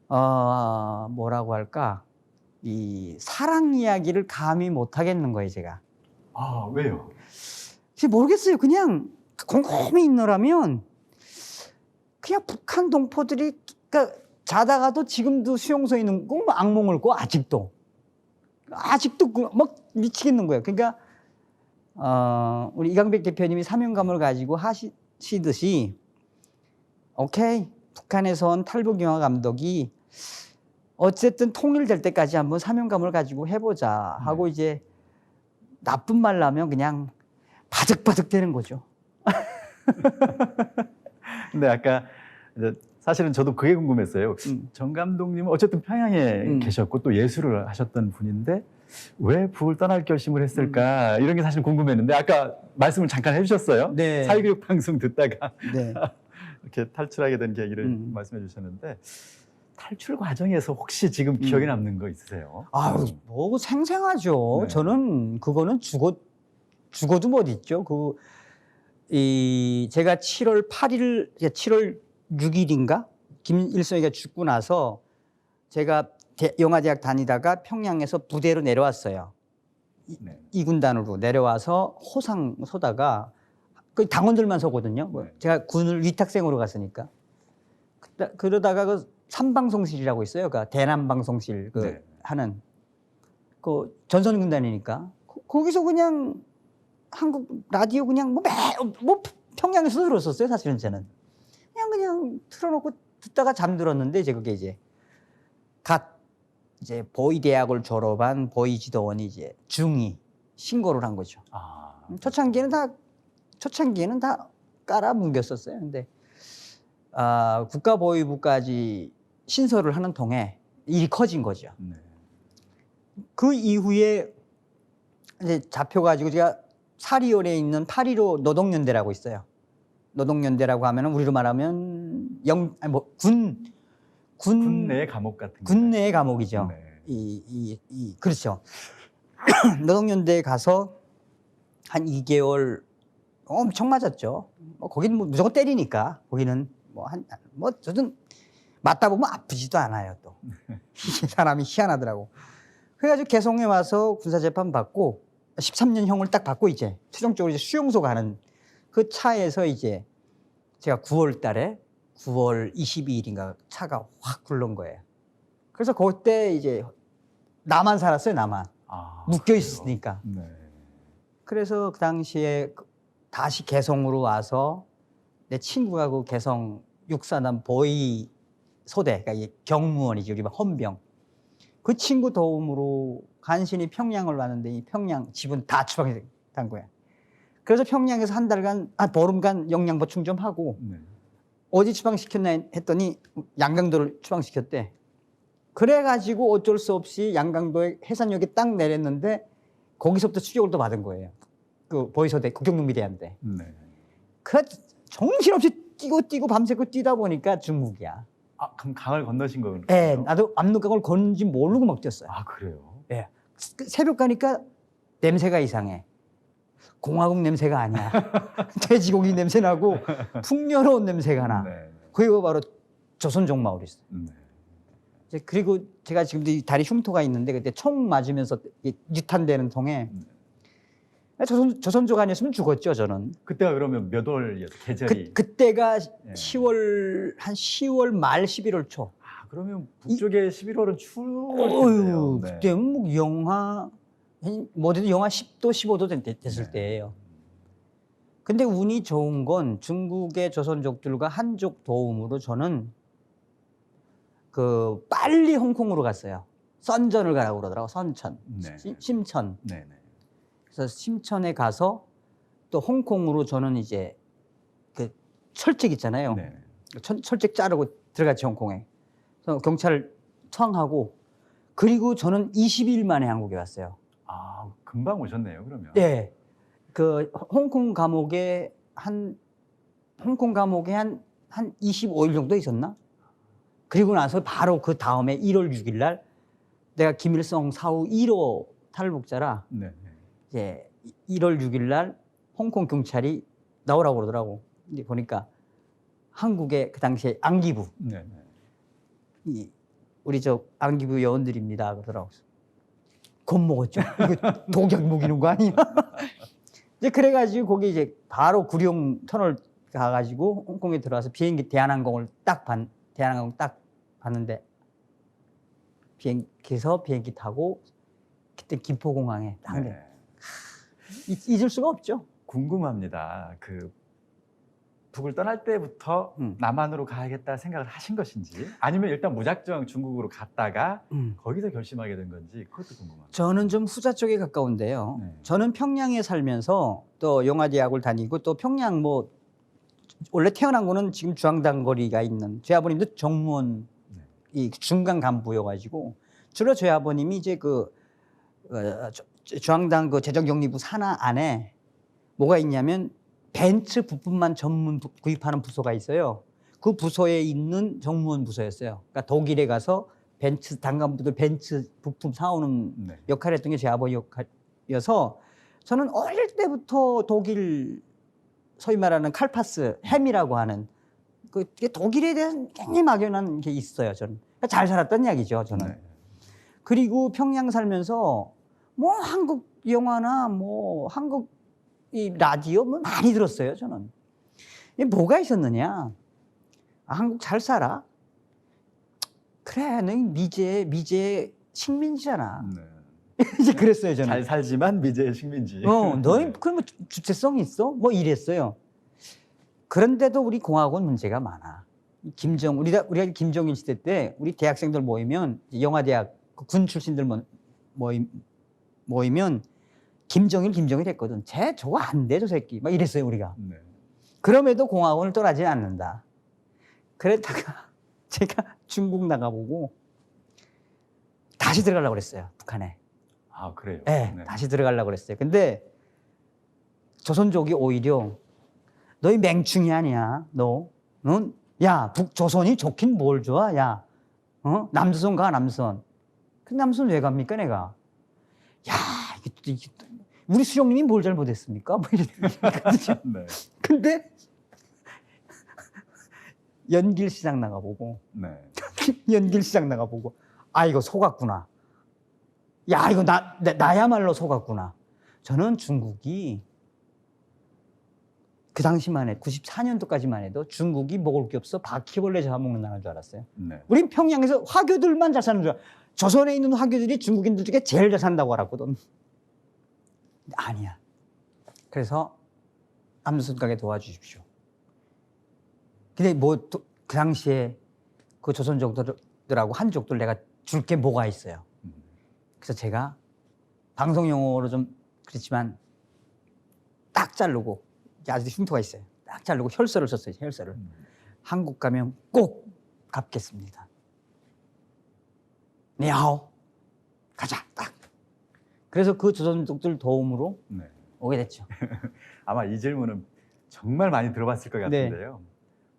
뭐라고 할까 이 사랑 이야기를 감히 못 하겠는 거예요 제가. 왜요? 모르겠어요. 그냥 곰곰이 있느라면 그냥 북한 동포들이 그러니까 자다가도 지금도 수용소에 있는 거 악몽을 꿔 아직도 막 미치겠는 거예요. 그러니까 우리 이강백 대표님이 사명감을 가지고 하시듯이 오케이 북한에서 온 탈북 영화 감독이 어쨌든 통일될 때까지 한번 사명감을 가지고 해보자 하고 이제 나쁜 말 나면 그냥 바득바득 되는 거죠. 근데 아까 이제 사실은 저도 그게 궁금했어요. 정 감독님은 어쨌든 평양에 계셨고 또 예술을 하셨던 분인데 왜 북을 떠날 결심을 했을까 이런 게 사실 궁금했는데 아까 말씀을 잠깐 해주셨어요. 네. 사회교육 방송 듣다가 네. 이렇게 탈출하게 된 계기를 말씀해 주셨는데 탈출 과정에서 혹시 지금 기억에 남는 거 있으세요? 뭐 생생하죠. 네. 저는 그거는 죽어도 못 잊죠. 제가 7월 8일, 7월 6일인가 김일성이가 죽고 나서 제가 영화대학 다니다가 평양에서 부대로 내려왔어요. 네. 2군단으로 내려와서 호상 서다가 그 당원들만 서거든요. 네. 제가 군을 위탁생으로 갔으니까. 그러다가 그 삼방송실이라고 있어요. 그 대남방송실 네. 하는 그 전선군단이니까 거기서 그냥 한국 라디오 그냥 뭐 평양에서 들었었어요. 사실은 저는 그냥 틀어놓고 듣다가 잠들었는데 이제 그게 이제 이제 보이 대학을 졸업한 보이 지도원이 이제 중2 신고를 한 거죠. 초창기에는 다 깔아뭉겼었어요. 근데 국가보위부까지 신설을 하는 통에 일이 커진 거죠. 네. 그 이후에 이제 잡혀가지고 제가 사리올에 있는 8.15 노동연대라고 있어요. 노동연대라고 하면은 우리로 말하면 군 내의 감옥 같은 군 내의 감옥이죠. 네. 그렇죠. 노동연대에 가서 한 2개월 엄청 맞았죠. 거기는 무조건 때리니까 거기는 저는 맞다 보면 아프지도 않아요. 또 사람이 희한하더라고. 그래가지고 개성에 와서 군사재판 받고 13년형을 딱 받고 이제 최종적으로 이제 수용소 가는 그 차에서 이제 제가 9월 22일인가 차가 확 굴러온 거예요. 그래서 그때 이제 나만 살았어요. 나만 묶여 있었으니까. 네. 그래서 그 당시에 다시 개성으로 와서 내 친구가 그 개성 육사단 보위 소대, 그러니까 경무원이지 우리 헌병. 그 친구 도움으로 간신히 평양을 왔는데 이 평양 집은 다 추방이 된 거야. 그래서 평양에서 한 달간, 보름간 영양 보충 좀 하고 네. 어디 추방시켰나 했더니 양강도를 추방시켰대. 그래가지고 어쩔 수 없이 양강도에 해산역에 딱 내렸는데 거기서부터 추격을 또 받은 거예요. 그 보위소대 국경농비대한테. 네. 그 정신없이 뛰고 밤새고 뛰다 보니까 중국이야. 그럼 강을 건너신 거예요? 네, 나도 압록강을 건는지 모르고 막 뛰었어요. 그래요? 네. 새벽 가니까 냄새가 이상해. 공화국 냄새가 아니야. 돼지고기 냄새 나고 풍요로운 냄새가 나. 네. 거기가 바로 조선 종마을이 있어요. 네. 그리고 제가 지금도 이 다리 흉터가 있는데 그때 총 맞으면서 유탄되는 통에 조선족 아니었으면 죽었죠, 저는. 그때가 그러면 몇 월이었어요? 계절이? 그때가 예. 10월 말 11월 초. 그러면 북쪽에 11월은 추울 텐데요. 네. 그때는 뭐 영하 10도, 15도 됐을 네. 때예요. 근데 운이 좋은 건 중국의 조선족들과 한족 도움으로 저는 빨리 홍콩으로 갔어요. 선전을 가라고 그러더라고. 선천, 네. 심천. 네네. 그래서 심천에 가서 또 홍콩으로 저는 이제 그 철책 있잖아요. 네. 철책 자르고 들어갔지 홍콩에. 그래서 경찰을 청하고 그리고 저는 22일 만에 한국에 왔어요. 금방 오셨네요, 그러면. 네. 그 홍콩 감옥에 한 25일 정도 있었나? 그리고 나서 바로 그 다음에 1월 6일 날 내가 김일성 사후 1호 탈북자라 네. 이제 1월 6일 날 홍콩 경찰이 나오라고 그러더라고. 이제 보니까 한국의 그 당시에 안기부, 네. 우리 안기부 여원들입니다 그러더라고. 겁먹었죠. 이거 독약 먹이는 거 아니야? 이제 그래가지고 거기 이제 바로 구룡 터널 가가지고 홍콩에 들어와서 비행기 대한항공 딱 봤는데 비행기 타고 그때 김포공항에 딱 네. 잊을 수가 없죠. 궁금합니다. 그 북을 떠날 때부터 음. 남한으로 가야겠다 생각을 하신 것인지 아니면 일단 무작정 중국으로 갔다가 거기서 결심하게 된 건지 그것도 궁금합니다. 저는 좀 후자 쪽에 가까운데요. 네. 저는 평양에 살면서 또 영화대학을 다니고 또 평양 뭐 원래 태어난 거는 지금 중앙당 거리가 있는 제 아버님도 정무원 네. 이 중간 간부여가지고 주로 제 아버님이 이제 그 중앙당 그 재정경리부 산하 안에 뭐가 있냐면 벤츠 부품만 전문 구입하는 부서가 있어요. 그 부서에 있는 정무원 부서였어요. 그러니까 독일에 가서 벤츠 당간부들 벤츠 부품 사오는 네. 역할을 했던 게 제 아버지 역할이어서 저는 어릴 때부터 독일 소위 말하는 칼파스 햄이라고 하는 그 독일에 대한 굉장히 막연한 게 있어요. 저는 그러니까 잘 살았던 이야기죠. 저는. 네. 그리고 평양 살면서 뭐 한국 영화나 뭐 한국 이 라디오 뭐 많이 들었어요. 저는. 이게 뭐가 있었느냐? 아, 한국 잘 살아? 그래, 너 미제 식민지잖아. 네. 이제 그랬어요. 저는. 잘 살지만 미제의 식민지. 너희 그럼 주체성 있어? 뭐 이랬어요. 그런데도 우리 공화국은 문제가 많아. 우리가 김정일 시대 때 우리 대학생들 모이면 영화대학 군 출신들 모이면 김정일 했거든. 쟤 저거 안 돼, 저 새끼. 막 이랬어요, 우리가. 네. 그럼에도 공화국을 떠나지 않는다. 그랬다가 제가 중국 나가보고 다시 들어가려고 그랬어요, 북한에. 아, 그래요? 네, 다시 들어가려고 그랬어요. 근데 조선족이 오히려 너희 맹충이 아니야. 넌 야, 북조선이 좋긴 뭘 좋아, 야. 남조선 가, 남조선. 그 남조선 왜 갑니까, 내가? 야, 이게 우리 수령님이 뭘 잘못했습니까? 뭐 이랬거든요. 네. 근데 연길시장 나가보고 네. 연길시장 나가보고 아 이거 속았구나. 야 이거 나야말로 속았구나. 저는 중국이 그 당시만 해 94년도까지만 해도 중국이 먹을 게 없어 바퀴벌레 잡아먹는 나라인 줄 알았어요. 네. 우린 평양에서 화교들만 잘 사는 줄 알아. 조선에 있는 화교들이 중국인들 중에 제일 잘 산다고 알았거든. 아니야. 그래서 남조선 가게 도와주십시오. 근데 뭐 그 당시에 그 조선족들하고 한족들 내가 줄 게 뭐가 있어요. 그래서 제가 방송 용어로 좀 그렇지만 딱 자르고 아직도 흉터가 있어요. 딱 자르고 혈서를 썼어요. 혈서를. 한국 가면 꼭 갚겠습니다. 니하오 가자 딱. 그래서 그 조선족들 도움으로 네. 오게 됐죠. 아마 이 질문은 정말 많이 들어봤을 것 네. 같은데요.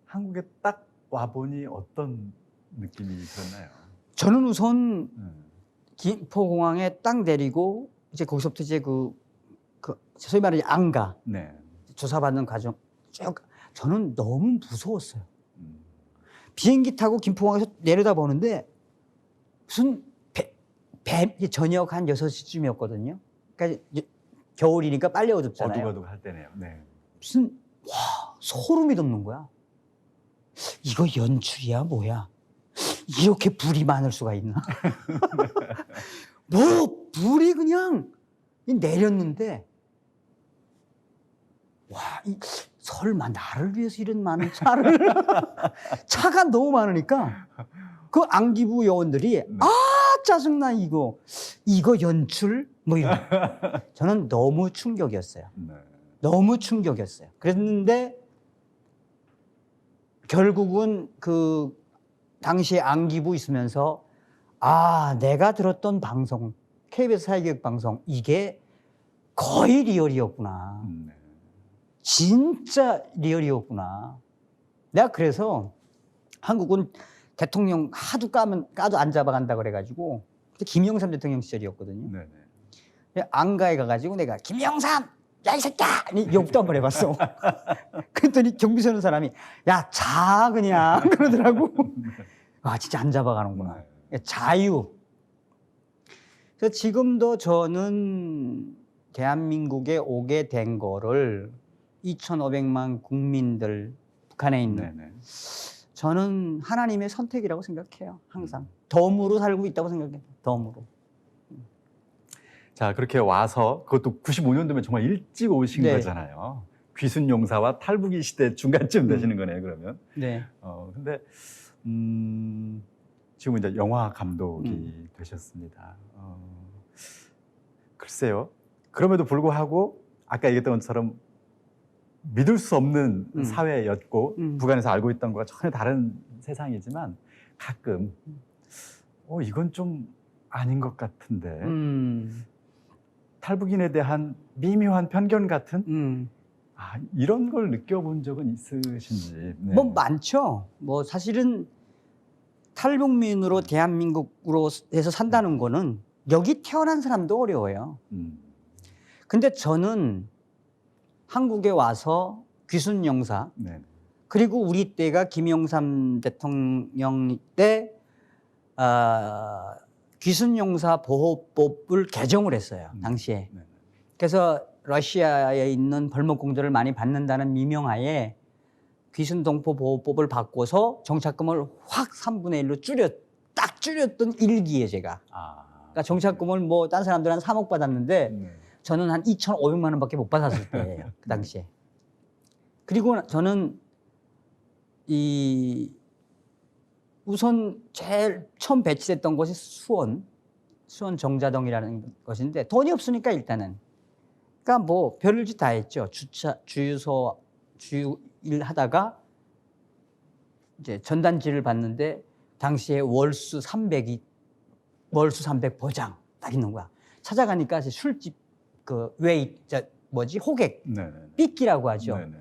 한국에 딱 와보니 어떤 느낌이 들었나요? 저는 우선 김포공항에 딱 내리고 이제 거기서부터 이제 그 소위 말하는 안가 네. 조사받는 과정 쭉 저는 너무 무서웠어요. 비행기 타고 김포공항에서 내려다 보는데 무슨 저녁 한 6시쯤이었거든요. 그러니까 겨울이니까 빨리 어둡잖아요. 어둑어둑 할 때네요. 네. 무슨 와 소름이 돋는 거야. 이거 연출이야 뭐야? 이렇게 불이 많을 수가 있나? 뭐 불이 그냥 내렸는데 와 설마 나를 위해서 이런 많은 차를 차가 너무 많으니까 그 안기부 요원들이 아 짜증나 이거 연출 뭐 이런 저는 너무 충격이었어요. 네. 너무 충격이었어요. 그랬는데 결국은 그 당시에 안기부 있으면서 아 내가 들었던 방송 KBS 사회교육 방송 이게 거의 리얼이었구나. 네. 진짜 리얼이었구나. 내가 그래서 한국은 대통령 하도 까도 안 잡아간다 그래가지고 그때 김영삼 대통령 시절이었거든요. 네. 안가에 가가지고 내가 김영삼 야 이 새끼야 욕도 한번 해봤어. 그랬더니 경비 서는 사람이 야 자 그냥 그러더라고. 아 진짜 안 잡아가는구나. 자유. 그래서 지금도 저는 대한민국에 오게 된 거를 2,500만 국민들 북한에 있는 저는 하나님의 선택이라고 생각해요. 항상 덤으로 살고 있다고 생각해요. 덤으로. 자, 그렇게 와서 그것도 95년도면 정말 일찍 오신 네. 거잖아요. 귀순 용사와 탈북이 시대 중간쯤 되시는 거네요, 그러면. 네. 근데 지금 이제 영화 감독이 되셨습니다. 글쎄요. 그럼에도 불구하고 아까 얘기했던 것처럼 믿을 수 없는 사회였고 북한에서 알고 있던 것과 전혀 다른 세상이지만 가끔 이건 좀 아닌 것 같은데 탈북인에 대한 미묘한 편견 같은 이런 걸 느껴본 적은 있으신지? 네. 뭐 많죠. 뭐 사실은 탈북민으로 대한민국으로 해서 산다는 거는 여기 태어난 사람도 어려워요. 근데 저는 한국에 와서 귀순 용사 네. 그리고 우리 때가 김영삼 대통령 때 귀순 용사 보호법을 개정을 했어요. 당시에. 네. 그래서 러시아에 있는 벌목공들을 많이 받는다는 미명하에 귀순 동포 보호법을 바꿔서 정착금을 확 3분의 1로 딱 줄였던 일기에 제가. 그러니까 정착금을 뭐 딴 사람들은 한 3억 받았는데 저는 한 2,500만 원밖에 못 받았을 때예요. 그 당시에. 그리고 저는 우선 제일 처음 배치됐던 곳이 수원 정자동이라는 것인데 돈이 없으니까 일단은. 그러니까 뭐 별짓 다 했죠. 주일 하다가 이제 전단지를 봤는데 당시에 월수 300 보장 딱 있는 거야. 찾아가니까 술집 호객 삐끼라고 하죠. 네네.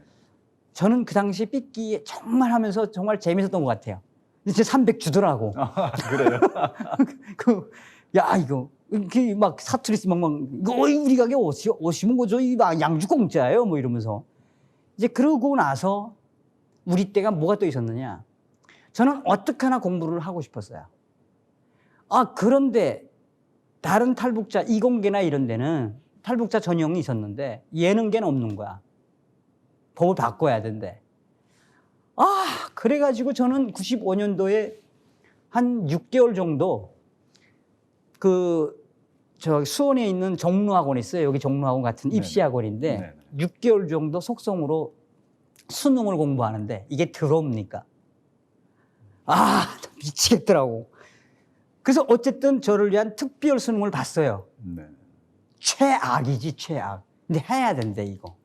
저는 그 당시 삐끼 정말 하면서 정말 재밌었던 것 같아요. 근데 제 300 주더라고. 그래요? 이거 막 사투리 이거 우리 가게 오시면 뭐 저희 양주 공짜예요 뭐 이러면서 이제 그러고 나서 우리 때가 뭐가 또 있었느냐. 저는 어떻게 하나 공부를 하고 싶었어요. 그런데 다른 탈북자 이공계나 이런 데는 탈북자 전형이 있었는데 예능계는 없는 거야. 법을 바꿔야 된대. 그래가지고 저는 95년도에 한 6개월 정도 수원에 있는 종로학원이 있어요. 여기 종로학원 같은 입시학원인데 네네. 6개월 정도 속성으로 수능을 공부하는데 이게 들어옵니까? 미치겠더라고. 그래서 어쨌든 저를 위한 특별 수능을 봤어요. 네. 최악이지 최악. 근데 해야 된대 이거.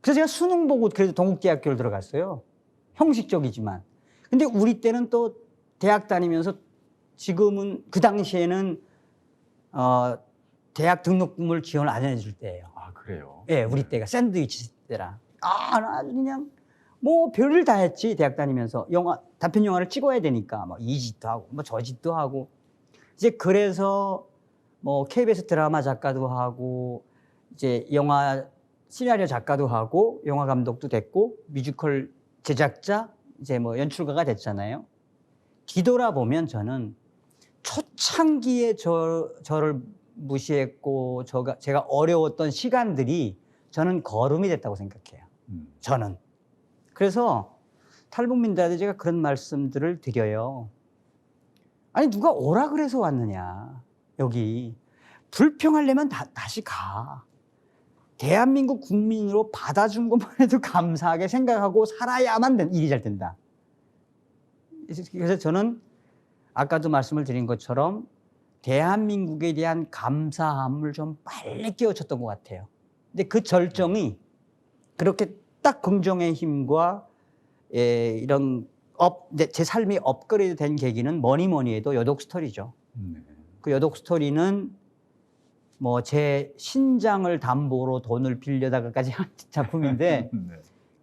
그래서 제가 수능 보고 그래도 동국대학교를 들어갔어요. 형식적이지만. 근데 우리 때는 또 대학 다니면서 지금은 그 당시에는 대학 등록금을 지원을 안 해줄 때예요. 그래요? 예, 우리 때가 샌드위치 때라. 나 아주 그냥 뭐 별일 다 했지. 대학 다니면서 단편 영화를 찍어야 되니까 뭐 이 짓도 하고 뭐 저 짓도 하고 이제 그래서 뭐 KBS 드라마 작가도 하고 이제 영화 시나리오 작가도 하고 영화 감독도 됐고 뮤지컬 제작자 이제 뭐 연출가가 됐잖아요. 뒤돌아보면 저는 초창기에 저를 무시했고 제가 어려웠던 시간들이 저는 거름이 됐다고 생각해요. 저는. 그래서 탈북민들한테 제가 그런 말씀들을 드려요. 아니 누가 오라 그래서 왔느냐. 여기. 불평하려면 다시 가. 대한민국 국민으로 받아준 것만 해도 감사하게 생각하고 살아야만 일이 잘 된다. 그래서 저는 아까도 말씀을 드린 것처럼 대한민국에 대한 감사함을 좀 빨리 깨우쳤던 것 같아요. 근데 그 절정이 그렇게 딱 긍정의 힘과 이런 제 삶이 업그레이드 된 계기는 뭐니 해도 여독 스토리죠. 그 여독 스토리는 뭐 제 신장을 담보로 돈을 빌려다가까지 한 작품인데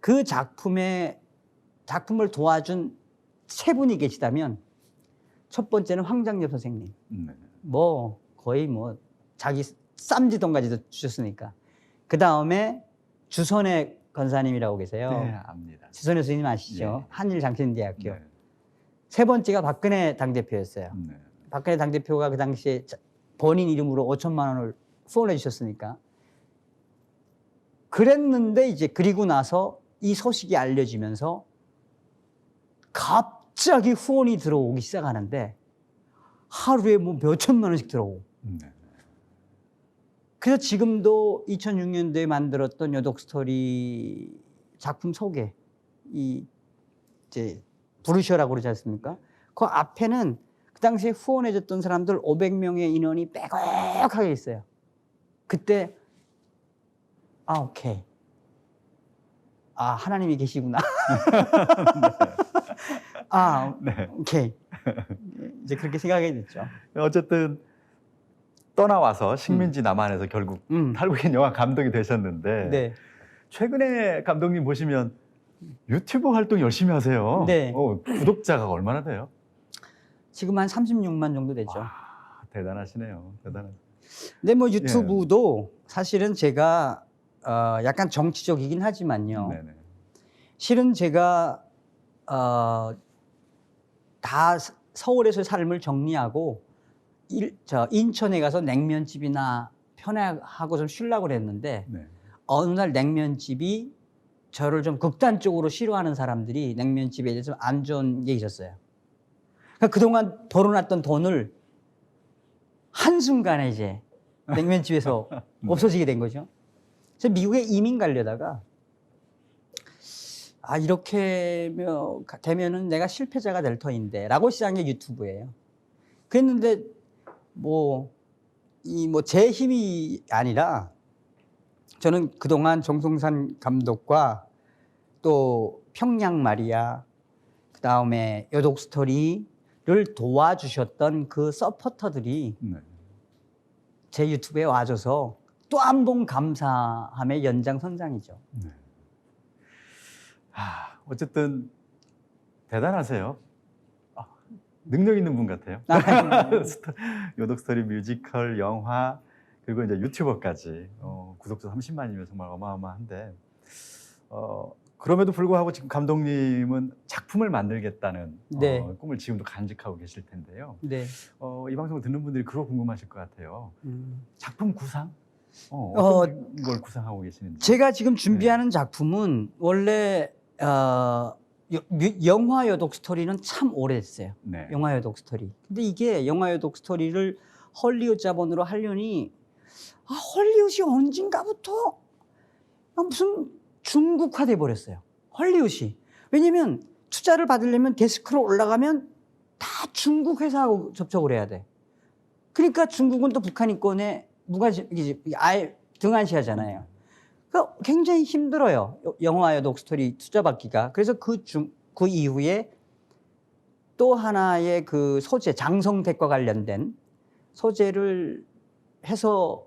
그 작품을 도와준 세 분이 계시다면 첫 번째는 황장엽 선생님. 뭐 거의 뭐 자기 쌈지돈까지도 주셨으니까. 그 다음에 주선의 권사님이라고 계세요. 네, 압니다. 주선의 스님 아시죠? 네. 한일장신대학교. 네. 세 번째가 박근혜 당대표였어요. 네. 박근혜 당대표가 그 당시에 본인 이름으로 5천만 원을 후원해 주셨으니까. 그랬는데 이제 그리고 나서 이 소식이 알려지면서 갑자기 후원이 들어오기 시작하는데 하루에 뭐 몇천만 원씩 들어오고. 네. 그래서 지금도 2006년도에 만들었던 여독 스토리 작품 소개, 이 이제 브루셔라고 그러지 않습니까? 그 앞에는 그 당시에 후원해줬던 사람들 500명의 인원이 빼곡하게 있어요. 그때 오케이. 하나님이 계시구나. 네. 오케이. 이제 그렇게 생각하게 됐죠. 어쨌든 떠나와서 식민지 남한에서 결국 탈북인 영화 감독이 되셨는데 네. 최근에 감독님 보시면 유튜브 활동 열심히 하세요. 네. 구독자가 얼마나 돼요? 지금 한 36만 정도 되죠. 대단하시네요. 근데 뭐 유튜브도 사실은 제가 약간 정치적이긴 하지만요. 네네. 실은 제가 다 서울에서 삶을 정리하고 인천에 가서 냉면집이나 편하고 좀 쉬려고 그랬는데 네. 어느 날 냉면집이 저를 좀 극단적으로 싫어하는 사람들이 냉면집에 대해서 좀 안 좋은 게 있었어요. 그러니까 그동안 벌어놨던 돈을 한순간에 이제 냉면집에서 없어지게 된 거죠. 그래서 미국에 이민 가려다가 이렇게 되면은 내가 실패자가 될 터인데 라고 시작한 게 유튜브예요. 그랬는데 제 힘이 아니라 저는 그동안 정성산 감독과 또 평양 마리아, 그 다음에 여독 스토리를 도와주셨던 그 서포터들이 네. 제 유튜브에 와줘서 또 한 번 감사함의 연장선상이죠. 네. 어쨌든 대단하세요. 능력 있는 분 같아요. 여독 스토리 뮤지컬, 영화, 그리고 이제 유튜버까지 구독자 30만이면 정말 어마어마한데 그럼에도 불구하고 지금 감독님은 작품을 만들겠다는 네. 꿈을 지금도 간직하고 계실 텐데요. 네. 이 방송을 듣는 분들이 그거 궁금하실 것 같아요. 작품 구상? 어떤 걸 구상하고 계시는지. 제가 지금 준비하는 작품은 원래 영화 여독 스토리는 참 오래됐어요. 네. 영화 여독 스토리. 근데 이게 영화 여독 스토리를 헐리우드 자본으로 하려니 헐리우드이 언젠가부터 무슨 중국화돼 버렸어요. 헐리우드이. 왜냐면 투자를 받으려면 데스크로 올라가면 다 중국 회사하고 접촉을 해야 돼. 그러니까 중국은 또 북한 인권에 아예 등한시하잖아요. 그러니까 굉장히 힘들어요. 영화 여독 스토리 투자 받기가. 그래서 그 이후에 또 하나의 그 소재, 장성택과 관련된 소재를 해서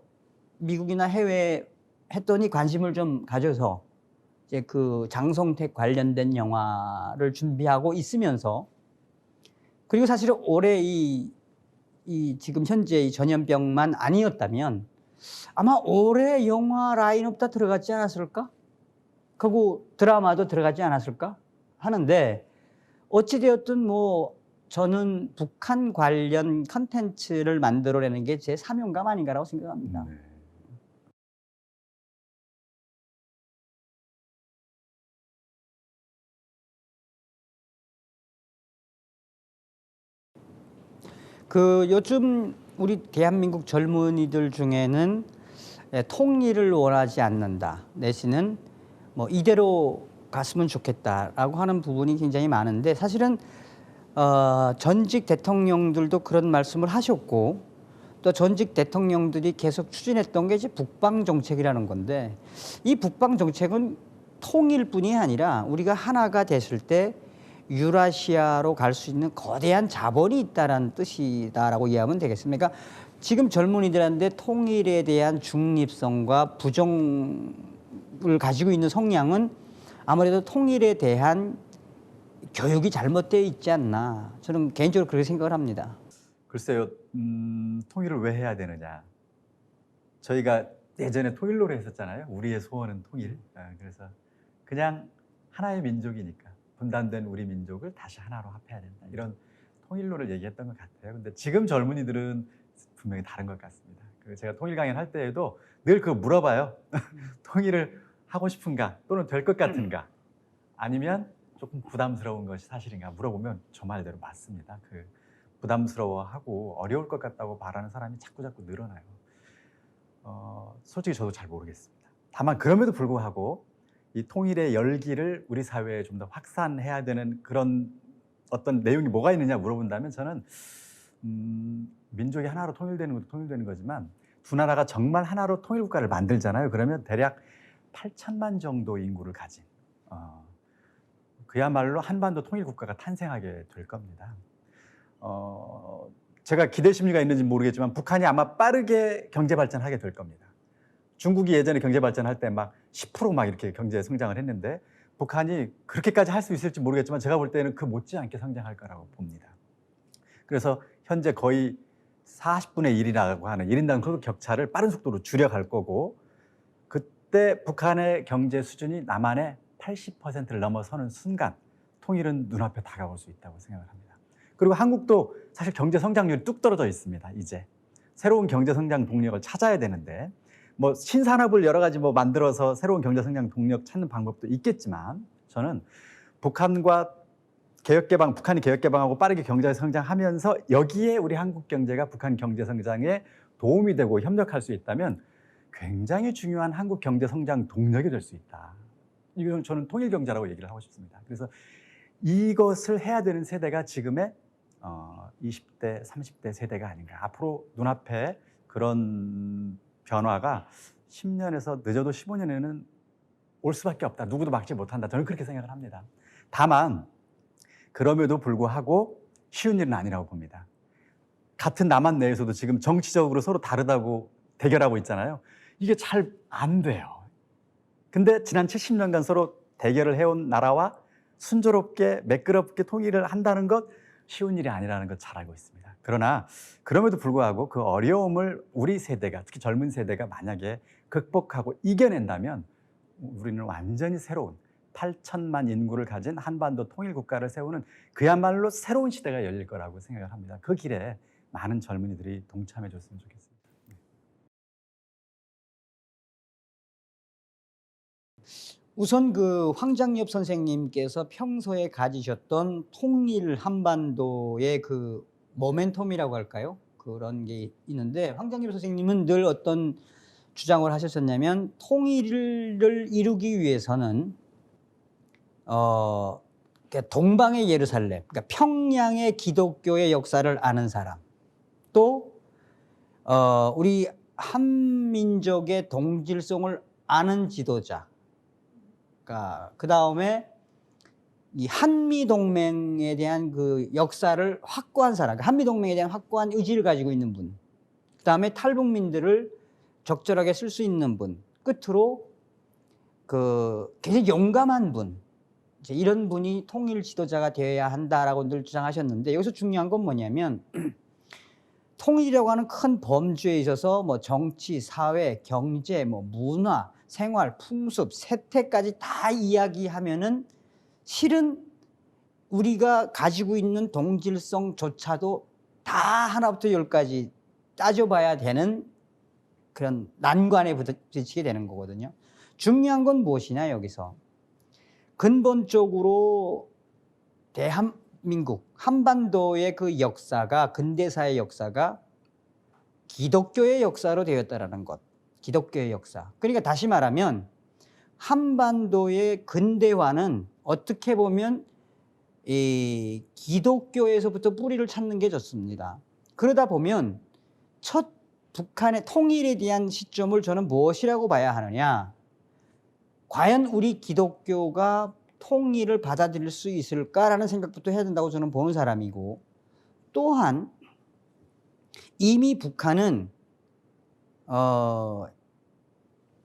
미국이나 해외에 했더니 관심을 좀 가져서 이제 그 장성택 관련된 영화를 준비하고 있으면서, 그리고 사실은 올해 이 지금 현재 이 전염병만 아니었다면 아마 올해 영화 라인업 다 들어갔지 않았을까? 그리고 드라마도 들어가지 않았을까? 하는데 어찌되었든 저는 북한 관련 컨텐츠를 만들어내는 게 제 사명감 아닌가라고 생각합니다. 네. 요즘 우리 대한민국 젊은이들 중에는 통일을 원하지 않는다, 내지는 이대로 갔으면 좋겠다라고 하는 부분이 굉장히 많은데, 사실은 전직 대통령들도 그런 말씀을 하셨고, 또 전직 대통령들이 계속 추진했던 게 이제 북방 정책이라는 건데, 이 북방 정책은 통일뿐이 아니라 우리가 하나가 됐을 때 유라시아로 갈 수 있는 거대한 자본이 있다는 뜻이다라고 이해하면 되겠습니다. 그러니까 지금 젊은이들한테 통일에 대한 중립성과 부정을 가지고 있는 성향은 아무래도 통일에 대한 교육이 잘못되어 있지 않나, 저는 개인적으로 그렇게 생각을 합니다. 글쎄요, 통일을 왜 해야 되느냐. 저희가 예전에 통일로를 했었잖아요. 우리의 소원은 통일. 그래서 그냥 하나의 민족이니까 분단된 우리 민족을 다시 하나로 합해야 된다, 이런 통일로를 얘기했던 것 같아요. 근데 지금 젊은이들은 분명히 다른 것 같습니다. 제가 통일 강연 할 때에도 늘 그거 물어봐요. 통일을 하고 싶은가, 또는 될 것 같은가, 아니면 조금 부담스러운 것이 사실인가 물어보면 저 말대로 맞습니다. 그 부담스러워하고 어려울 것 같다고 말하는 사람이 자꾸 늘어나요. 솔직히 저도 잘 모르겠습니다. 다만 그럼에도 불구하고 이 통일의 열기를 우리 사회에 좀 더 확산해야 되는 그런 어떤 내용이 뭐가 있느냐 물어본다면 저는 민족이 하나로 통일되는 것도 통일되는 거지만 두 나라가 정말 하나로 통일국가를 만들잖아요. 그러면 대략 8천만 정도 인구를 가진 그야말로 한반도 통일국가가 탄생하게 될 겁니다. 제가 기대 심리가 있는지 모르겠지만 북한이 아마 빠르게 경제 발전하게 될 겁니다. 중국이 예전에 경제 발전할 때 막 10% 막 이렇게 경제 성장을 했는데 북한이 그렇게까지 할 수 있을지 모르겠지만 제가 볼 때는 그 못지않게 성장할 거라고 봅니다. 그래서 현재 거의 40분의 1이라고 하는 1인당 소득 격차를 빠른 속도로 줄여갈 거고 그때 북한의 경제 수준이 남한의 80%를 넘어서는 순간 통일은 눈앞에 다가올 수 있다고 생각을 합니다. 그리고 한국도 사실 경제 성장률이 뚝 떨어져 있습니다. 이제 새로운 경제 성장 동력을 찾아야 되는데 뭐 신산업을 여러 가지 뭐 만들어서 새로운 경제 성장 동력 찾는 방법도 있겠지만 저는 북한이 개혁 개방하고 빠르게 경제 성장하면서 여기에 우리 한국 경제가 북한 경제 성장에 도움이 되고 협력할 수 있다면 굉장히 중요한 한국 경제 성장 동력이 될 수 있다. 이건 저는 통일 경제라고 얘기를 하고 싶습니다. 그래서 이것을 해야 되는 세대가 지금의 20대, 30대 세대가 아닌가. 앞으로 눈앞에 그런 변화가 10년에서 늦어도 15년에는 올 수밖에 없다. 누구도 막지 못한다. 저는 그렇게 생각을 합니다. 다만 그럼에도 불구하고 쉬운 일은 아니라고 봅니다. 같은 남한 내에서도 지금 정치적으로 서로 다르다고 대결하고 있잖아요. 이게 잘 안 돼요. 근데 지난 70년간 서로 대결을 해온 나라와 순조롭게 매끄럽게 통일을 한다는 것 쉬운 일이 아니라는 것 잘 알고 있습니다. 그러나 그럼에도 불구하고 그 어려움을 우리 세대가 특히 젊은 세대가 만약에 극복하고 이겨낸다면 우리는 완전히 새로운 8천만 인구를 가진 한반도 통일 국가를 세우는 그야말로 새로운 시대가 열릴 거라고 생각을 합니다. 그 길에 많은 젊은이들이 동참해 줬으면 좋겠습니다. 우선 그 황장엽 선생님께서 평소에 가지셨던 통일 한반도의 그 모멘텀이라고 할까요? 그런 게 있는데 황장엽 선생님은 늘 어떤 주장을 하셨었냐면 통일을 이루기 위해서는 동방의 예루살렘, 그러니까 평양의 기독교의 역사를 아는 사람, 또 우리 한민족의 동질성을 아는 지도자, 그 다음에 이 한미동맹에 대한 그 역사를 확고한 사람, 한미동맹에 대한 확고한 의지를 가지고 있는 분, 그 다음에 탈북민들을 적절하게 쓸 수 있는 분, 끝으로 그 굉장히 용감한 분, 이제 이런 분이 통일 지도자가 되어야 한다라고 늘 주장하셨는데 여기서 중요한 건 뭐냐면 통일이라고 하는 큰 범주에 있어서 뭐 정치, 사회, 경제, 뭐 문화, 생활, 풍습, 세태까지 다 이야기하면은 실은 우리가 가지고 있는 동질성조차도 다 하나부터 열까지 따져봐야 되는 그런 난관에 부딪히게 되는 거거든요. 중요한 건 무엇이냐 여기서 근본적으로 대한민국 한반도의 그 역사가 근대사의 역사가 기독교의 역사로 되었다라는 것. 기독교의 역사. 그러니까 다시 말하면 한반도의 근대화는 어떻게 보면 이 기독교에서부터 뿌리를 찾는 게 좋습니다. 그러다 보면 첫 북한의 통일에 대한 시점을 저는 무엇이라고 봐야 하느냐. 과연 우리 기독교가 통일을 받아들일 수 있을까라는 생각부터 해야 된다고 저는 보는 사람이고 또한 이미 북한은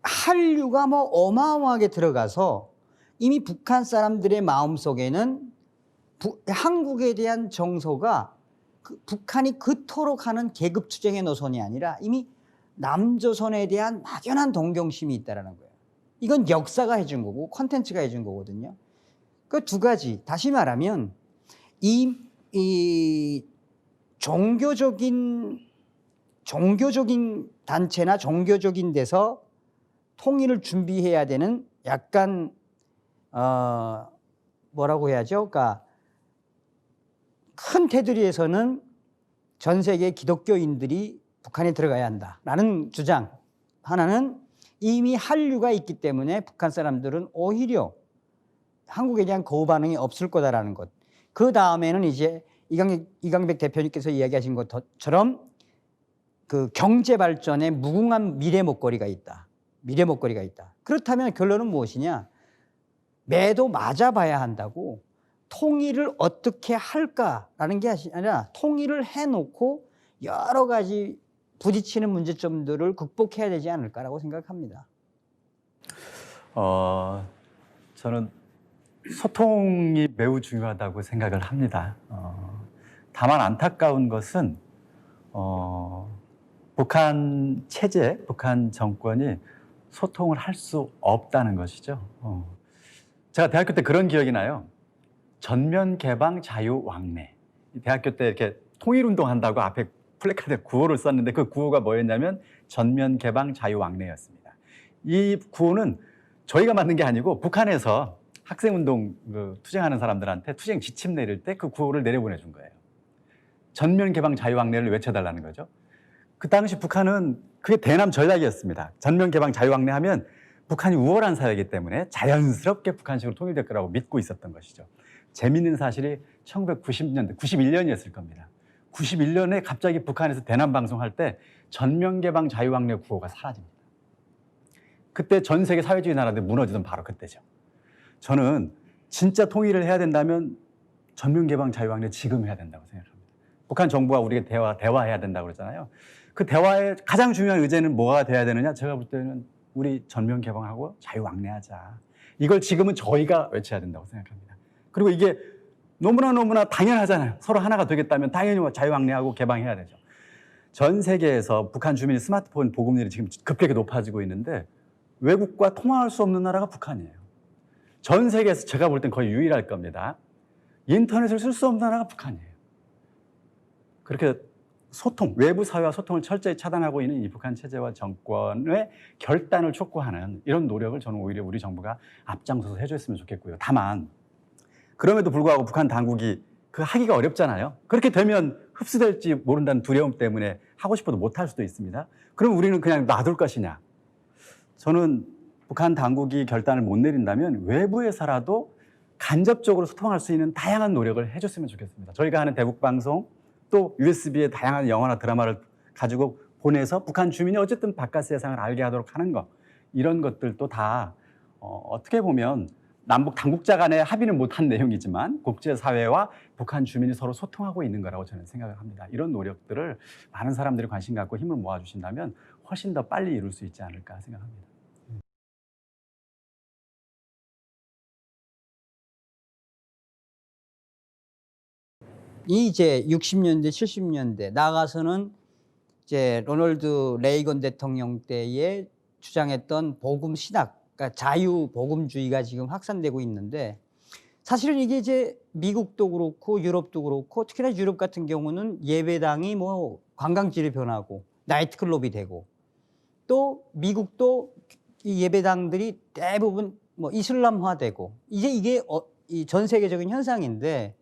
한류가 뭐 어마어마하게 들어가서 이미 북한 사람들의 마음속에는 한국에 대한 정서가 북한이 그토록 하는 계급투쟁의 노선이 아니라 이미 남조선에 대한 막연한 동경심이 있다는 거예요. 이건 역사가 해준 거고 콘텐츠가 해준 거거든요. 그 두 가지, 다시 말하면 이 종교적인 단체나 종교적인 데서 통일을 준비해야 되는 약간 뭐라고 해야죠? 그러니까 큰 테두리에서는 전 세계 기독교인들이 북한에 들어가야 한다라는 주장. 하나는 이미 한류가 있기 때문에 북한 사람들은 오히려 한국에 대한 거부 반응이 없을 거다라는 것. 그 다음에는 이제 이강백 대표님께서 이야기하신 것처럼 그 경제 발전에 무궁한 미래 목걸이가 있다. 미래 목걸이가 있다. 그렇다면 결론은 무엇이냐? 매도 맞아봐야 한다고 통일을 어떻게 할까라는 게 아니라 통일을 해놓고 여러 가지 부딪히는 문제점들을 극복해야 되지 않을까라고 생각합니다. 저는 소통이 매우 중요하다고 생각을 합니다. 다만 안타까운 것은 북한 체제, 북한 정권이 소통을 할 수 없다는 것이죠. 제가 대학교 때 그런 기억이 나요. 전면 개방 자유 왕래. 대학교 때 이렇게 통일운동 한다고 앞에 플래카드에 구호를 썼는데 그 구호가 뭐였냐면 전면 개방 자유 왕래였습니다. 이 구호는 저희가 만든 게 아니고 북한에서 학생운동 투쟁하는 사람들한테 투쟁 지침 내릴 때 그 구호를 내려보내준 거예요. 전면 개방 자유 왕래를 외쳐달라는 거죠. 그 당시 북한은 그게 대남 전략이었습니다. 전면 개방 자유 왕래하면 북한이 우월한 사회이기 때문에 자연스럽게 북한식으로 통일될 거라고 믿고 있었던 것이죠. 재미있는 사실이 1990년대, 91년이었을 겁니다. 91년에 갑자기 북한에서 대남 방송할 때 전면 개방 자유 왕래 구호가 사라집니다. 그때 전 세계 사회주의 나라들 무너지던 바로 그때죠. 저는 진짜 통일을 해야 된다면 전면 개방 자유 왕래 지금 해야 된다고 생각합니다. 북한 정부와 우리가 대화해야 된다고 그랬잖아요. 그 대화의 가장 중요한 의제는 뭐가 돼야 되느냐? 제가 볼 때는 우리 전면 개방하고 자유 왕래하자. 이걸 지금은 저희가 외쳐야 된다고 생각합니다. 그리고 이게 너무나 당연하잖아요. 서로 하나가 되겠다면 당연히 자유 왕래하고 개방해야 되죠. 전 세계에서 북한 주민의 스마트폰 보급률이 지금 급격히 높아지고 있는데 외국과 통화할 수 없는 나라가 북한이에요. 전 세계에서 제가 볼 땐 거의 유일할 겁니다. 인터넷을 쓸 수 없는 나라가 북한이에요. 그렇게 소통, 외부 사회와 소통을 철저히 차단하고 있는 이 북한 체제와 정권의 결단을 촉구하는 이런 노력을 저는 오히려 우리 정부가 앞장서서 해줬으면 좋겠고요. 다만 그럼에도 불구하고 북한 당국이 그 하기가 어렵잖아요. 그렇게 되면 흡수될지 모른다는 두려움 때문에 하고 싶어도 못할 수도 있습니다. 그럼 우리는 그냥 놔둘 것이냐? 저는 북한 당국이 결단을 못 내린다면 외부에서라도 간접적으로 소통할 수 있는 다양한 노력을 해줬으면 좋겠습니다. 저희가 하는 대북방송 또 USB에 다양한 영화나 드라마를 가지고 보내서 북한 주민이 어쨌든 바깥 세상을 알게 하도록 하는 것, 이런 것들도 다 어떻게 보면 남북 당국자 간의 합의는 못한 내용이지만 국제사회와 북한 주민이 서로 소통하고 있는 거라고 저는 생각을 합니다. 이런 노력들을 많은 사람들이 관심 갖고 힘을 모아주신다면 훨씬 더 빨리 이룰 수 있지 않을까 생각합니다. 이제 60년대, 70년대 나가서는 이제 로널드 레이건 대통령 때에 주장했던 복음 신학, 그러니까 자유 복음주의가 지금 확산되고 있는데 사실은 이게 이제 미국도 그렇고 유럽도 그렇고 특히나 유럽 같은 경우는 예배당이 뭐 관광지를 변하고 나이트클럽이 되고 또 미국도 이 예배당들이 대부분 뭐 이슬람화되고 이제 이게 전 세계적인 현상인데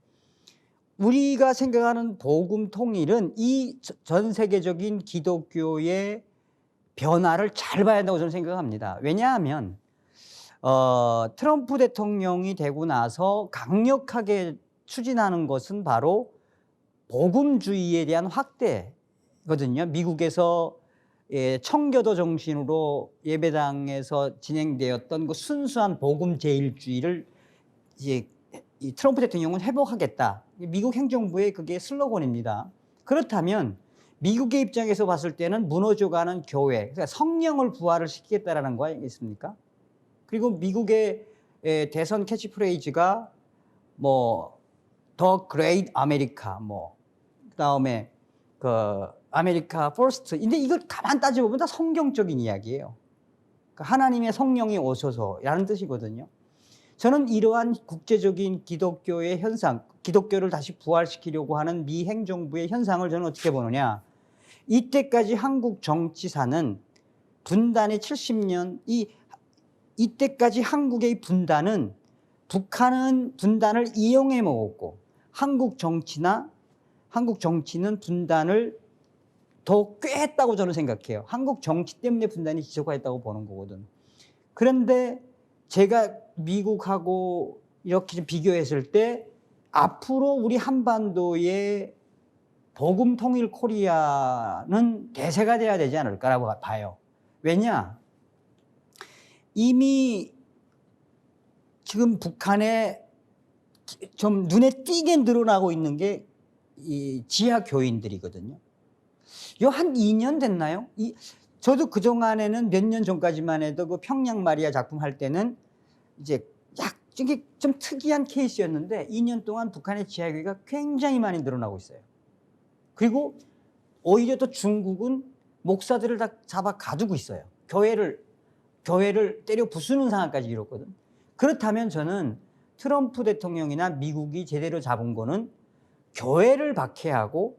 우리가 생각하는 복음 통일은 이 전 세계적인 기독교의 변화를 잘 봐야 한다고 저는 생각합니다. 왜냐하면 트럼프 대통령이 되고 나서 강력하게 추진하는 것은 바로 복음주의에 대한 확대거든요. 미국에서 청교도 정신으로 예배당에서 진행되었던 그 순수한 복음 제일주의를 이제 이 트럼프 대통령은 회복하겠다. 미국 행정부의 그게 슬로건입니다. 그렇다면 미국의 입장에서 봤을 때는 무너져가는 교회, 그러니까 성령을 부활을 시키겠다라는 거 아니겠습니까? 그리고 미국의 대선 캐치프레이즈가 뭐 더 그레이트 아메리카, 뭐 그다음에 그 아메리카 퍼스트. 근데 이걸 가만 따져보면 다 성경적인 이야기예요. 그러니까 하나님의 성령이 오셔서라는 뜻이거든요. 저는 이러한 국제적인 기독교의 현상, 기독교를 다시 부활시키려고 하는 미 행정부의 현상을 저는 어떻게 보느냐. 이때까지 한국 정치사는 분단의 70년, 이때까지 한국의 분단은 북한은 분단을 이용해 먹었고 한국 정치는 분단을 더 꾀했다고 저는 생각해요. 한국 정치 때문에 분단이 지속화했다고 보는 거거든. 그런데 제가 미국하고 이렇게 좀 비교했을 때 앞으로 우리 한반도의 복음 통일 코리아는 대세가 돼야 되지 않을까라고 봐요. 왜냐? 이미 지금 북한에 좀 눈에 띄게 늘어나고 있는 게 이 지하 교인들이거든요. 요 한 2년 됐나요? 저도 그동안에는 몇 년 전까지만 해도 그 평양 마리아 작품 할 때는 이제 이게 좀 특이한 케이스였는데 2년 동안 북한의 지하 교회가 굉장히 많이 늘어나고 있어요. 그리고 오히려 또 중국은 목사들을 다 잡아 가두고 있어요. 교회를 때려 부수는 상황까지 이뤘거든. 그렇다면 저는 트럼프 대통령이나 미국이 제대로 잡은 거는 교회를 박해하고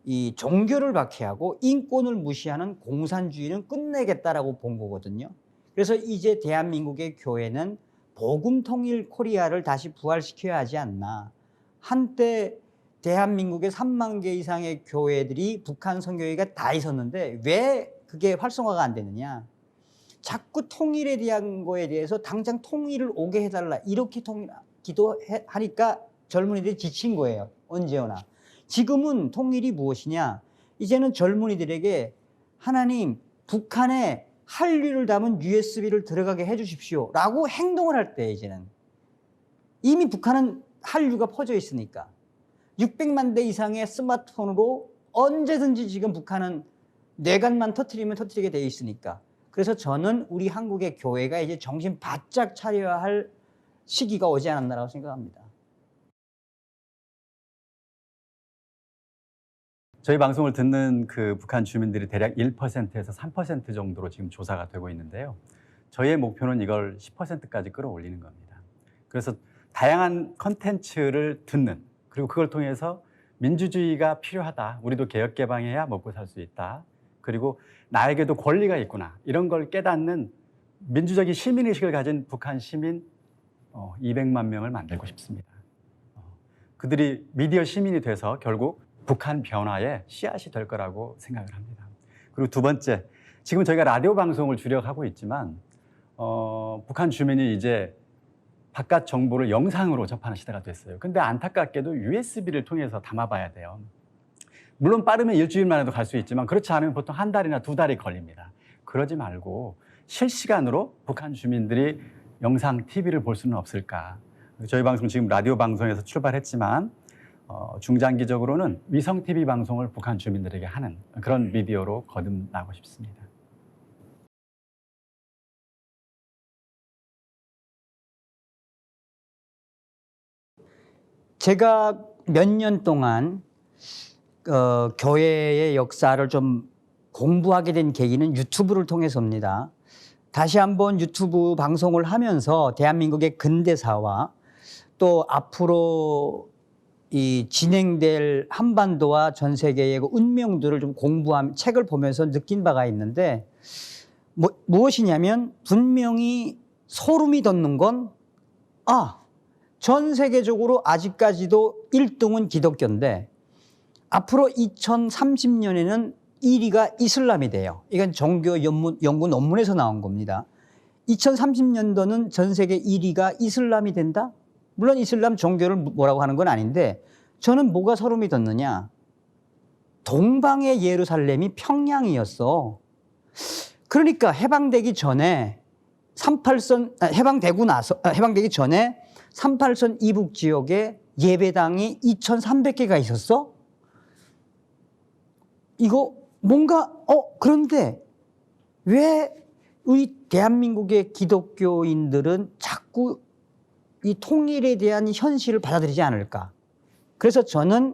이 종교를 박해하고 인권을 무시하는 공산주의는 끝내겠다라고 본 거거든요. 그래서 이제 대한민국의 교회는 복음 통일 코리아를 다시 부활시켜야 하지 않나. 한때 대한민국의 3만 개 이상의 교회들이 북한 선교회가 다 있었는데 왜 그게 활성화가 안 되느냐. 자꾸 통일에 대한 거에 대해서 당장 통일을 오게 해달라 이렇게 기도하니까 젊은이들이 지친 거예요. 언제 오나. 지금은 통일이 무엇이냐. 이제는 젊은이들에게 하나님 북한에 한류를 담은 USB를 들어가게 해 주십시오 라고 행동을 할 때 이제는 이미 북한은 한류가 퍼져 있으니까 600만 대 이상의 스마트폰으로 언제든지 지금 북한은 뇌관만 터트리면 터트리게 돼 있으니까. 그래서 저는 우리 한국의 교회가 이제 정신 바짝 차려야 할 시기가 오지 않았나라고 생각합니다. 저희 방송을 듣는 그 북한 주민들이 대략 1%에서 3% 정도로 지금 조사가 되고 있는데요. 저희의 목표는 이걸 10%까지 끌어올리는 겁니다. 그래서 다양한 컨텐츠를 듣는, 그리고 그걸 통해서 민주주의가 필요하다. 우리도 개혁개방해야 먹고 살 수 있다. 그리고 나에게도 권리가 있구나. 이런 걸 깨닫는 민주적인 시민의식을 가진 북한 시민 200만 명을 만들고 싶습니다. 그들이 미디어 시민이 돼서 결국 북한 변화의 씨앗이 될 거라고 생각을 합니다. 그리고 두 번째, 지금 저희가 라디오 방송을 주력하고 있지만 북한 주민이 이제 바깥 정보를 영상으로 접하는 시대가 됐어요. 근데 안타깝게도 USB를 통해서 담아봐야 돼요. 물론 빠르면 일주일만 해도 갈 수 있지만 그렇지 않으면 보통 한 달이나 두 달이 걸립니다. 그러지 말고 실시간으로 북한 주민들이 영상 TV를 볼 수는 없을까. 저희 방송 지금 라디오 방송에서 출발했지만 중장기적으로는 위성 TV 방송을 북한 주민들에게 하는 그런 미디어로 거듭나고 싶습니다. 제가 몇 년 동안 교회의 역사를 좀 공부하게 된 계기는 유튜브를 통해서입니다. 다시 한번 유튜브 방송을 하면서 대한민국의 근대사와 또 앞으로 이 진행될 한반도와 전 세계의 운명들을 좀 공부한 책을 보면서 느낀 바가 있는데 무엇이냐면 분명히 소름이 돋는 건 전 세계적으로 아직까지도 1등은 기독교인데 앞으로 2030년에는 1위가 이슬람이 돼요. 이건 종교 연구 논문에서 나온 겁니다. 2030년도는 전 세계 1위가 이슬람이 된다? 물론 이슬람 종교를 뭐라고 하는 건 아닌데 저는 뭐가 소름이 돋느냐. 동방의 예루살렘이 평양이었어. 그러니까 해방되기 전에 해방되기 전에 38선 이북 지역에 예배당이 2,300개가 있었어? 이거 뭔가 그런데 왜 우리 대한민국의 기독교인들은 자꾸 이 통일에 대한 현실을 받아들이지 않을까? 그래서 저는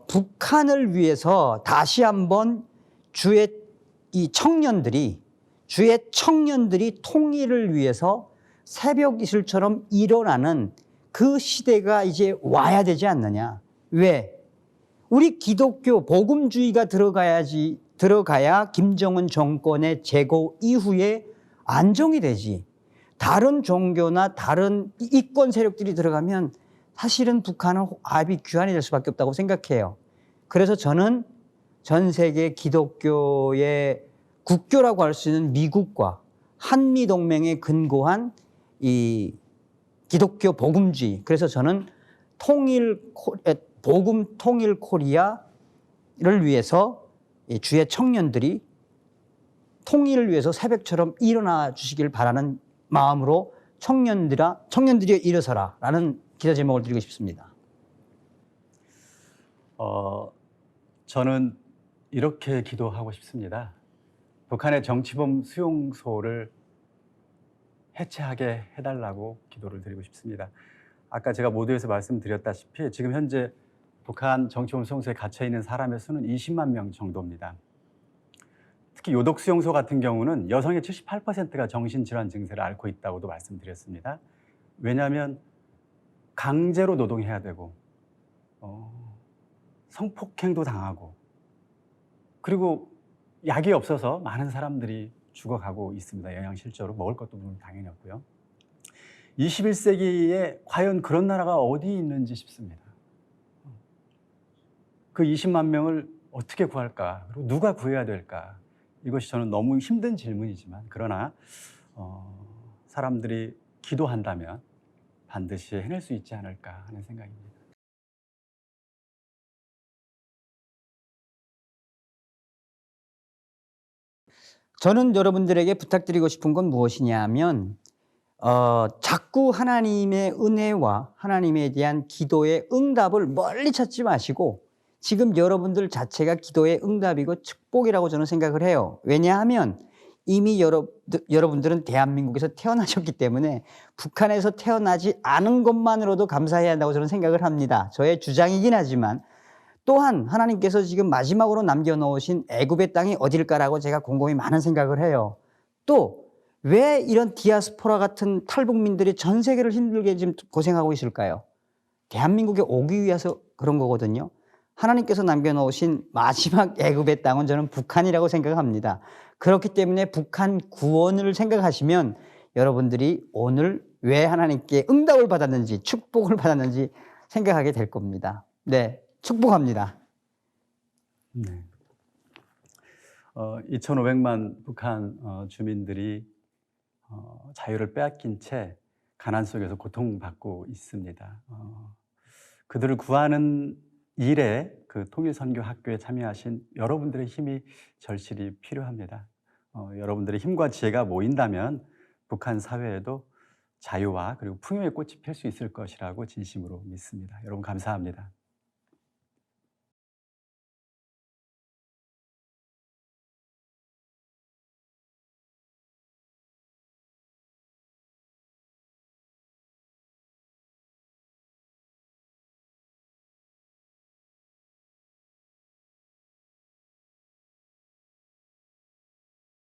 북한을 위해서 다시 한번 주의 청년들이 통일을 위해서 새벽 이슬처럼 일어나는 그 시대가 이제 와야 되지 않느냐. 왜? 우리 기독교 복음주의가 들어가야 김정은 정권의 재고 이후에 안정이 되지. 다른 종교나 다른 이권 세력들이 들어가면 사실은 북한은 아비 규환이 될 수밖에 없다고 생각해요. 그래서 저는 전 세계 기독교의 국교라고 할 수 있는 미국과 한미 동맹에 근거한 이 기독교 복음주의. 그래서 저는 복음 통일 코리아를 위해서 주의 청년들이 통일을 위해서 새벽처럼 일어나 주시길 바라는 마음으로 청년들이 일어서라라는 기도 제목을 드리고 싶습니다. 저는 이렇게 기도하고 싶습니다. 북한의 정치범 수용소를 해체하게 해달라고 기도를 드리고 싶습니다. 아까 제가 모두에서 말씀드렸다시피 지금 현재 북한 정치범 수용소에 갇혀 있는 사람의 수는 20만 명 정도입니다. 특히 요독 수용소 같은 경우는 여성의 78%가 정신질환 증세를 앓고 있다고도 말씀드렸습니다. 왜냐하면 강제로 노동해야 되고 성폭행도 당하고 그리고 약이 없어서 많은 사람들이 죽어가고 있습니다. 영양실조로 먹을 것도 물론 당연히 없고요. 21세기에 과연 그런 나라가 어디 있는지 싶습니다. 그 20만 명을 어떻게 구할까? 그리고 누가 구해야 될까? 이것이 저는 너무 힘든 질문이지만 그러나 사람들이 기도한다면 반드시 해낼 수 있지 않을까 하는 생각입니다. 저는 여러분들에게 부탁드리고 싶은 건 무엇이냐면 자꾸 하나님의 은혜와 하나님에 대한 기도의 응답을 멀리 찾지 마시고 지금 여러분들 자체가 기도의 응답이고 축복이라고 저는 생각을 해요. 왜냐하면 이미 여러분들은 대한민국에서 태어나셨기 때문에 북한에서 태어나지 않은 것만으로도 감사해야 한다고 저는 생각을 합니다. 저의 주장이긴 하지만 또한 하나님께서 지금 마지막으로 남겨놓으신 애굽의 땅이 어딜까라고 제가 곰곰이 많은 생각을 해요. 또 왜 이런 디아스포라 같은 탈북민들이 전 세계를 힘들게 지금 고생하고 있을까요? 대한민국에 오기 위해서 그런 거거든요. 하나님께서 남겨놓으신 마지막 애굽의 땅은 저는 북한이라고 생각합니다. 그렇기 때문에 북한 구원을 생각하시면 여러분들이 오늘 왜 하나님께 응답을 받았는지 축복을 받았는지 생각하게 될 겁니다. 네, 축복합니다. 네. 2,500만 북한 주민들이 자유를 빼앗긴 채 가난 속에서 고통받고 있습니다. 그들을 구하는 일에 그 통일선교학교에 참여하신 여러분들의 힘이 절실히 필요합니다. 여러분들의 힘과 지혜가 모인다면 북한 사회에도 자유와 그리고 풍요의 꽃이 필 수 있을 것이라고 진심으로 믿습니다. 여러분 감사합니다.